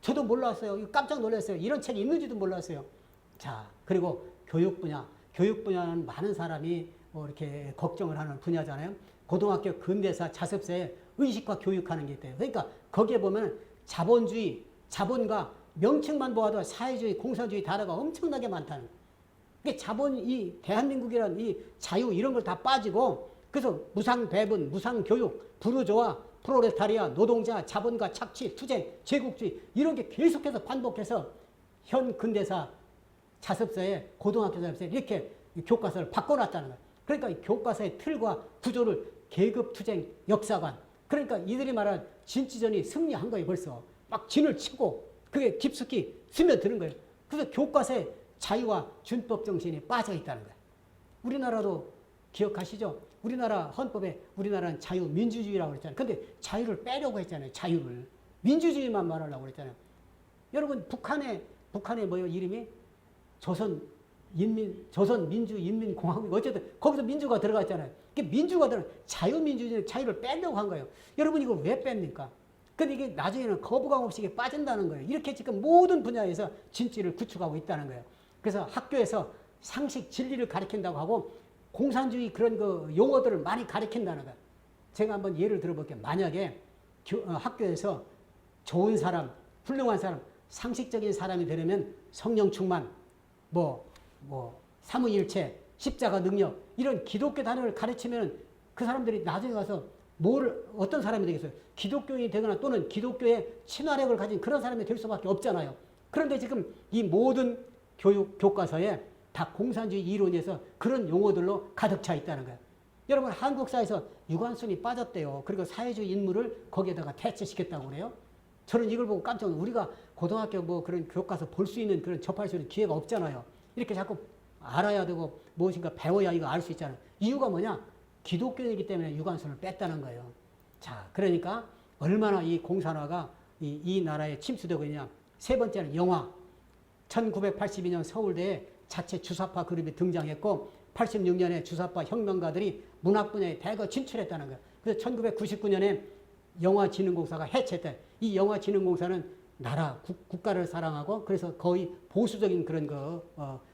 [SPEAKER 1] 저도 몰랐어요. 깜짝 놀랐어요. 이런 책이 있는지도 몰랐어요. 자, 그리고 교육 분야. 교육 분야는 많은 사람이 이렇게 걱정을 하는 분야잖아요. 고등학교 근대사 자습서에 의식화 교육하는 게 있대요. 그러니까 거기에 보면 자본주의, 자본과 명칭만 보아도 사회주의, 공산주의 단어가 엄청나게 많다는 거예요. 그게 자본, 이 대한민국이란 이 자유 이런 걸 다 빠지고 그래서 무상배분, 무상교육, 부르조아, 프롤레타리아, 노동자, 자본과 착취, 투쟁, 제국주의 이런 게 계속해서 반복해서 현 근대사 자습서에 고등학교 자습서에 이렇게 교과서를 바꿔놨다는 거예요. 그러니까 이 교과서의 틀과 구조를 계급투쟁, 역사관 그러니까 이들이 말한 진취전이 승리한 거예요. 벌써 막 진을 치고 그게 깊숙이 스며드는 거예요. 그래서 교과서에 자유와 준법 정신이 빠져 있다는 거예요. 우리나라도 기억하시죠? 우리나라 헌법에 우리나라는 자유민주주의라고 그랬잖아요. 근데 자유를 빼려고 했잖아요. 자유를. 민주주의만 말하려고 그랬잖아요. 여러분 북한의 뭐예요? 이름이 조선민주인민공화국 어쨌든 거기서 민주가 들어갔잖아요. 민주가 자유민주주의 자유를 빼려고 한 거예요. 여러분 이걸 왜 뺍니까? 근데 이게 나중에는 거부감 없이 이게 빠진다는 거예요. 이렇게 지금 모든 분야에서 진지를 구축하고 있다는 거예요. 그래서 학교에서 상식 진리를 가르친다고 하고 공산주의 그런 그 용어들을 많이 가르친다는 거예요. 제가 한번 예를 들어볼게요. 만약에 학교에서 좋은 사람, 훌륭한 사람, 상식적인 사람이 되려면 성령 충만, 삼위일체, 십자가 능력 이런 기독교 단어를 가르치면 그 사람들이 나중에 가서 어떤 사람이 되겠어요? 기독교인이 되거나 또는 기독교의 친화력을 가진 그런 사람이 될 수밖에 없잖아요. 그런데 지금 이 모든 교과서에 다 공산주의 이론에서 그런 용어들로 가득 차 있다는 거예요. 여러분 한국사에서 유관순이 빠졌대요. 그리고 사회주의 인물을 거기에다가 대체시켰다고 그래요. 저는 이걸 보고 깜짝 놀랐어요. 우리가 고등학교 그런 교과서 볼 수 있는 그런 접할 수 있는 기회가 없잖아요. 이렇게 자꾸 알아야 되고 무엇인가 배워야 이거 알 수 있잖아요. 이유가 뭐냐? 기독교이기 때문에 유관순을 뺐다는 거예요. 자, 그러니까 얼마나 이 공산화가 이 나라에 침투되고 있냐. 세 번째는 영화. 1982년 서울대에 자체 주사파 그룹이 등장했고 86년에 주사파 혁명가들이 문학 분야에 대거 진출했다는 거예요. 그래서 1999년에 영화진흥공사가 해체했다. 이 영화진흥공사는 나라, 국가를 사랑하고 그래서 거의 보수적인 그런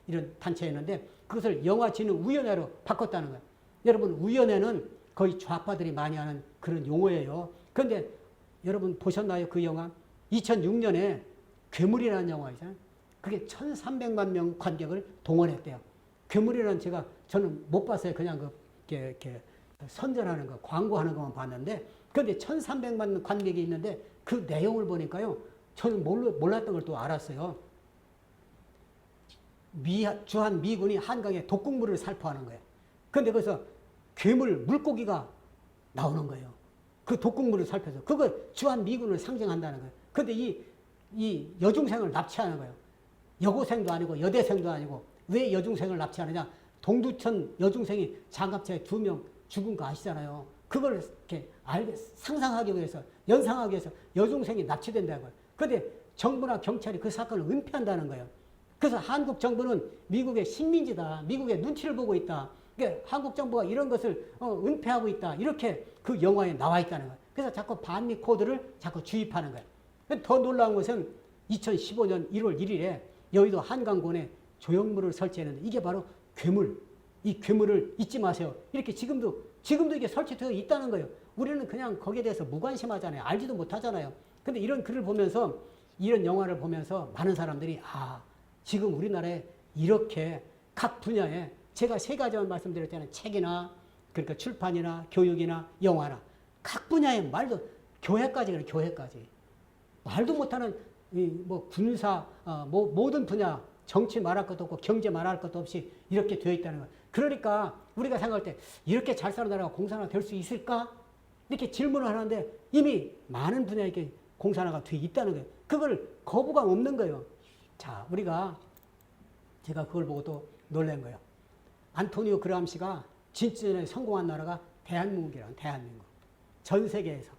[SPEAKER 1] 이런 단체였는데 그것을 영화진흥위원회로 바꿨다는 거예요. 여러분 위원회는 거의 좌파들이 많이 하는 그런 용어예요. 그런데 여러분 보셨나요? 그 영화? 2006년에 괴물이라는 영화 있잖아요. 그게 1,300만 명 관객을 동원했대요. 괴물이라는 저는 못 봤어요. 그냥 이렇게 선전하는 거, 광고하는 것만 봤는데 그런데 1,300만 관객이 있는데 그 내용을 보니까요. 저는 몰랐던 걸 또 알았어요. 주한 미군이 한강에 독극물을 살포하는 거예요. 그런데 거기서 괴물, 물고기가 나오는 거예요. 그 독극물을 살펴서. 그거 주한 미군을 상징한다는 거예요. 그런데 이 여중생을 납치하는 거예요. 여고생도 아니고 여대생도 아니고 왜 여중생을 납치하느냐? 동두천 여중생이 장갑차에 2명 죽은 거 아시잖아요. 그걸 이렇게 상상하기 위해서, 연상하기 위해서 여중생이 납치된다는 거예요. 그런데 정부나 경찰이 그 사건을 은폐한다는 거예요. 그래서 한국 정부는 미국의 식민지다. 미국의 눈치를 보고 있다. 그러니까 한국 정부가 이런 것을 은폐하고 있다. 이렇게 그 영화에 나와 있다는 거예요. 그래서 자꾸 반미 코드를 자꾸 주입하는 거예요. 더 놀라운 것은 2015년 1월 1일에 여의도 한강공원에 조형물을 설치했는데 이게 바로 괴물. 이 괴물을 잊지 마세요. 이렇게 지금도 이게 설치되어 있다는 거예요. 우리는 그냥 거기에 대해서 무관심하잖아요. 알지도 못하잖아요. 근데 이런 글을 보면서, 이런 영화를 보면서 많은 사람들이 지금 우리나라에 이렇게 각 분야에 제가 3가지만 말씀드렸잖아요. 책이나 그러니까 출판이나 교육이나 영화나 각 분야에 교회까지 그래. 교회까지 말도 못하는 뭐 군사 모든 분야, 정치 말할 것도 없고 경제 말할 것도 없이 이렇게 되어 있다는 거예요. 그러니까 우리가 생각할 때 이렇게 잘 사는 나라가 공산화가 될 수 있을까? 이렇게 질문을 하는데 이미 많은 분야에 이렇게 공산화가 되어 있다는 거예요. 그걸 거부감 없는 거예요. 자, 제가 그걸 보고 또 놀란 거예요. 안토니오 그람시가 진전에 성공한 나라가 대한민국이라는, 대한민국. 전 세계에서.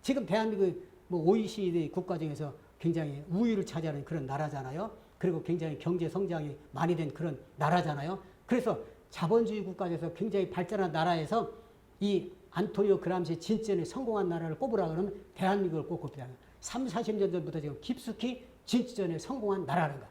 [SPEAKER 1] 지금 대한민국이 뭐 OECD 국가 중에서 굉장히 우위를 차지하는 그런 나라잖아요. 그리고 굉장히 경제 성장이 많이 된 그런 나라잖아요. 그래서 자본주의 국가에서 굉장히 발전한 나라에서 이 안토니오 그람시 진전에 성공한 나라를 꼽으라 그러면 대한민국을 꼭 꼽히다. 30, 40년 전부터 지금 깊숙이 진전에 성공한 나라는 거야.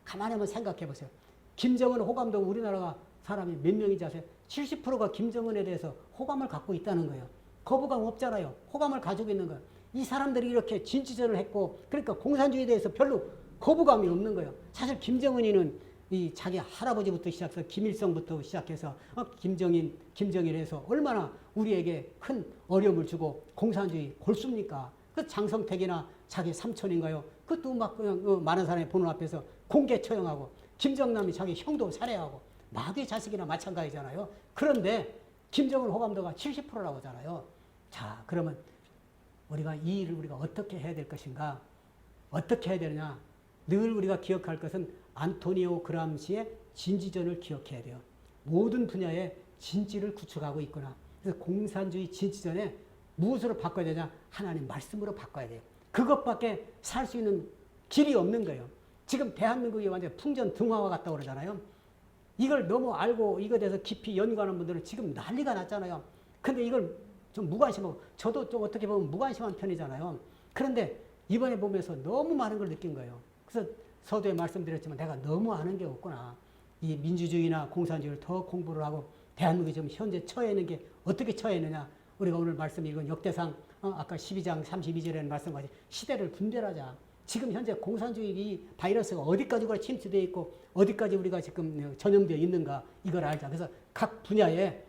[SPEAKER 1] 가만히 한번 생각해 보세요. 김정은 호감도 우리나라가 사람이 몇 명인지 아세요? 70%가 김정은에 대해서 호감을 갖고 있다는 거예요. 거부감 없잖아요. 호감을 가지고 있는 거예요. 이 사람들이 이렇게 진취전을 했고, 그러니까 공산주의에 대해서 별로 거부감이 없는 거예요. 사실 김정은이는 이 자기 할아버지부터 시작해서 김일성부터 시작해서 김정일에서 얼마나 우리에게 큰 어려움을 주고 공산주의 골수입니까? 그 장성택이나 자기 삼촌인가요? 그것도 막 그냥 많은 사람이 보는 앞에서 공개 처형하고, 김정남이 자기 형도 살해하고, 마귀의 자식이나 마찬가지잖아요. 그런데 김정은 호감도가 70%라고 하잖아요. 자, 그러면 우리가 이 일을 우리가 어떻게 해야 될 것인가? 어떻게 해야 되느냐? 늘 우리가 기억할 것은 안토니오 그람시의 진지전을 기억해야 돼요. 모든 분야에 진지를 구축하고 있구나. 그래서 공산주의 진지전에 무엇으로 바꿔야 되냐? 하나님 말씀으로 바꿔야 돼요. 그것밖에 살 수 있는 길이 없는 거예요. 지금 대한민국이 완전 풍전등화와 같다고 그러잖아요. 이걸 너무 알고 이거에 대해서 깊이 연구하는 분들은 지금 난리가 났잖아요. 근데 이걸 좀 무관심하고, 저도 좀 어떻게 보면 무관심한 편이잖아요. 그런데 이번에 보면서 너무 많은 걸 느낀 거예요. 그래서 서두에 말씀드렸지만 내가 너무 아는 게 없구나. 이 민주주의나 공산주의를 더 공부를 하고 대한민국이 지금 현재 처해 있는 게 어떻게 처해 있느냐. 우리가 오늘 말씀 읽은 역대상 아까 12장 32절에는 말씀하신 시대를 분별하자. 지금 현재 공산주의 이 바이러스가 어디까지 우리가 침투되어 있고 어디까지 우리가 지금 전염되어 있는가 이걸 알자. 그래서 각 분야에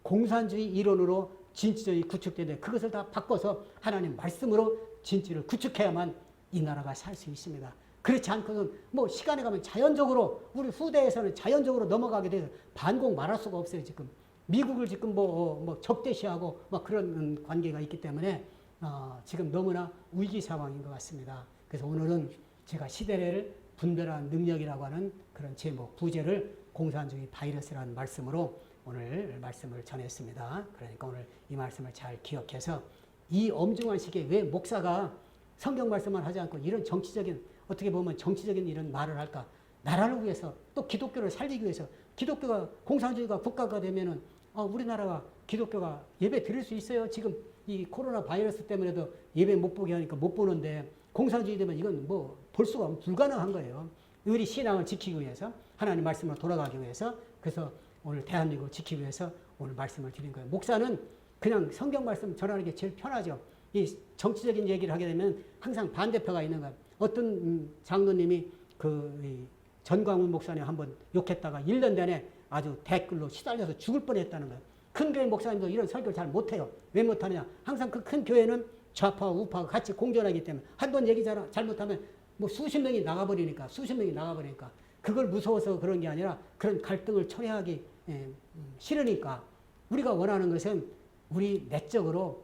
[SPEAKER 1] 공산주의 이론으로 진취전이 구축되는데 그것을 다 바꿔서 하나님 말씀으로 진취를 구축해야만 이 나라가 살 수 있습니다. 그렇지 않고는 뭐 시간에 가면 자연적으로 우리 후대에서는 자연적으로 넘어가게 돼서 반공 말할 수가 없어요. 지금 미국을 지금 뭐 적대시하고 막 그런 관계가 있기 때문에 지금 너무나 위기 상황인 것 같습니다. 그래서 오늘은 제가 시대를 분별하는 능력이라고 하는 그런 제목, 부제를 공산주의 바이러스라는 말씀으로 오늘 말씀을 전했습니다. 그러니까 오늘 이 말씀을 잘 기억해서 이 엄중한 시기에 왜 목사가 성경 말씀만 하지 않고 이런 정치적인, 어떻게 보면 정치적인 이런 말을 할까? 나라를 위해서, 또 기독교를 살리기 위해서, 기독교가, 공산주의가 국가가 되면은 우리나라가 기독교가 예배 드릴 수 있어요. 지금 이 코로나 바이러스 때문에도 예배 못 보게 하니까 못 보는데, 공산주의 되면 이건 뭐 볼 수가 불가능한 거예요. 우리 신앙을 지키기 위해서, 하나님 말씀으로 돌아가기 위해서, 그래서 오늘 대한민국을 지키기 위해서 오늘 말씀을 드린 거예요. 목사는 그냥 성경 말씀 전하는 게 제일 편하죠. 이 정치적인 얘기를 하게 되면 항상 반대표가 있는 거예요. 어떤 장로님이 전광훈 목사님 한번 욕했다가 1년 내내 아주 댓글로 시달려서 죽을 뻔했다는 거예요. 큰 교회 목사님도 이런 설교를 잘 못해요. 왜 못하느냐? 항상 그 큰 교회는 좌파와 우파가 같이 공존하기 때문에 한 번 얘기 잘못하면 뭐 수십 명이 나가버리니까 그걸 무서워서 그런 게 아니라 그런 갈등을 초래하기 싫으니까 우리가 원하는 것은 우리 내적으로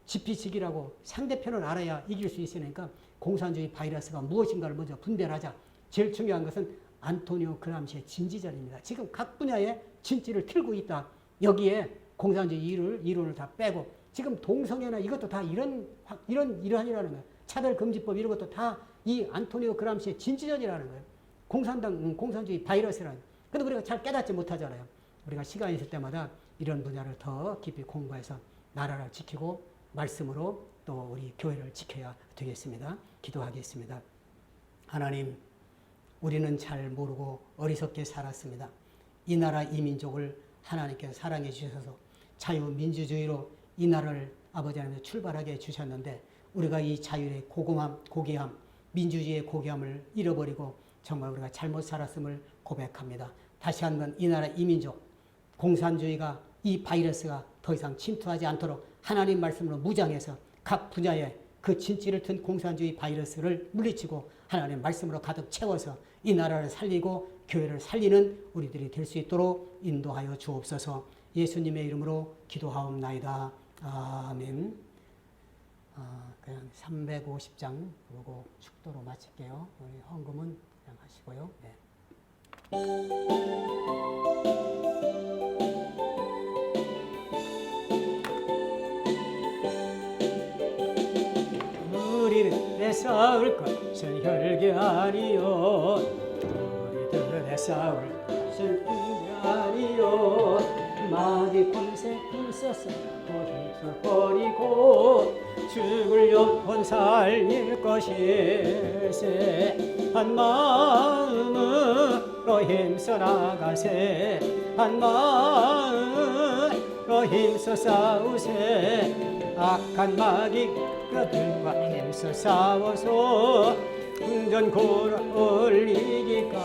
[SPEAKER 1] 지피지기라고 상대편을 알아야 이길 수 있으니까 공산주의 바이러스가 무엇인가를 먼저 분별하자. 제일 중요한 것은 안토니오 그람시의 진지전입니다. 지금 각 분야에 진지를 틀고 있다. 여기에 공산주의 이론을 다 빼고 지금 동성애나 이것도 다 이러한이라는 거예요. 차별금지법 이런 것도 다 이 안토니오 그람시의 진지전이라는 거예요. 공산주의 바이러스라는. 근데 우리가 잘 깨닫지 못하잖아요. 우리가 시간 있을 때마다 이런 분야를 더 깊이 공부해서 나라를 지키고 말씀으로 또 우리 교회를 지켜야 되겠습니다. 기도하겠습니다. 하나님, 우리는 잘 모르고 어리석게 살았습니다. 이 나라 이 민족을 하나님께서 사랑해 주셔서 자유민주주의로 이 나라를 아버지 하나님 출발하게 해주셨는데 우리가 이 자유의 고귀함, 민주주의의 고귀함을 잃어버리고 정말 우리가 잘못 살았음을 고백합니다. 다시 한번 이 나라 이 민족, 공산주의가 이 바이러스가 더 이상 침투하지 않도록 하나님 말씀으로 무장해서 각 분야에 그 진치를 튼 공산주의 바이러스를 물리치고 하나님 말씀으로 가득 채워서 이 나라를 살리고 교회를 살리는 우리들이 될 수 있도록 인도하여 주옵소서. 예수님의 이름으로 기도하옵나이다. 아멘. 그냥 350장 그리고 축도로 마칠게요. 우리 헌금은 그냥 하시고요. 네. 우리들의 싸울 것은 혈기 아니요 우리들의 싸울 것은 혈기 아니요 마귀 권세 힘써서 힘써 버리고 죽을 영혼 살릴 것일세 한 마음으로 힘써 나가세 한 마음으로 힘써 싸우세 악한 마귀 그들과 힘써 싸워서 흥전고를 올리기까지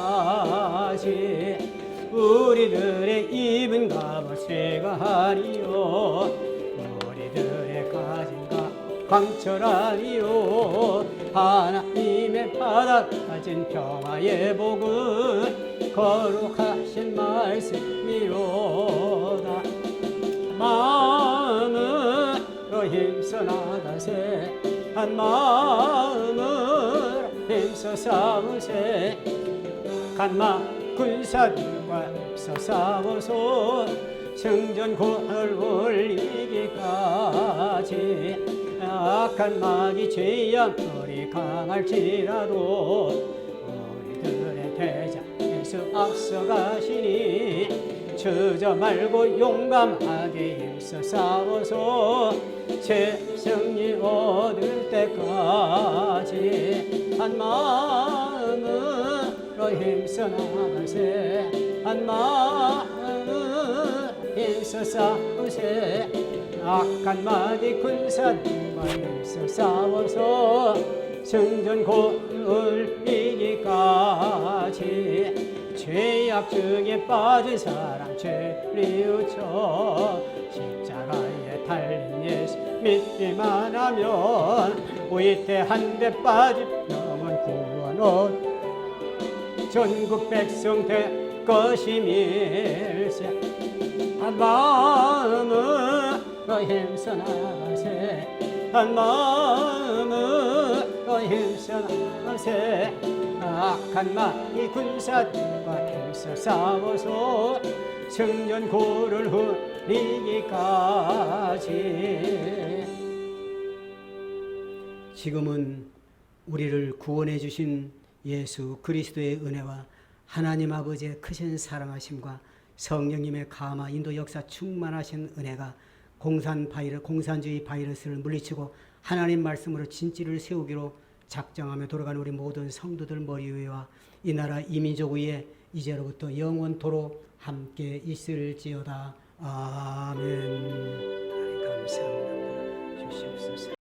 [SPEAKER 1] 우리들의 입은 값어치가 아니요 우리들의 가진 값 광철 아니요 하나님의 받아가진 평화의 복은 거룩하신 말씀이로다 마음으로 힘써 나가세 한 마음으로 힘써 싸우세 간마 군사들과 힘써 싸워서 성전고를 올리기까지 악한 마귀 죄악들이 강할지라도 우리들의 대장 예수 앞서가시니 주저 말고 용감하게 힘써 싸워서 최승리 얻을 때까지 한 마음으로 힘써 나가세 한 마음으로 힘써 싸우세 악한 마귀 군사들과 힘써 싸워서 성전고를 이기까지 죄악 중에 빠진 사람 죄리우쳐 십자가에 달린 예수 믿기만 하면 위태한데 빠진 영원 구원 얻 전국 백성 될 것임일세 한 마음으로 힘써 나가세 한 마음으로 힘써 나가세 악한 마귀 군사들과 힘써 싸워서 성전고를 흘리기까지 지금은 우리를 구원해 주신 예수 그리스도의 은혜와 하나님 아버지의 크신 사랑하심과 성령님의 감화 인도 역사 충만하신 은혜가 공산주의 바이러스를 물리치고 하나님 말씀으로 진지를 세우기로 작정하며 돌아가는 우리 모든 성도들 머리 위와 이 나라 이 민족 위에 이제로부터 영원토록 함께 있을지어다. 아멘. 하나님 감사합니다. 주시옵소서.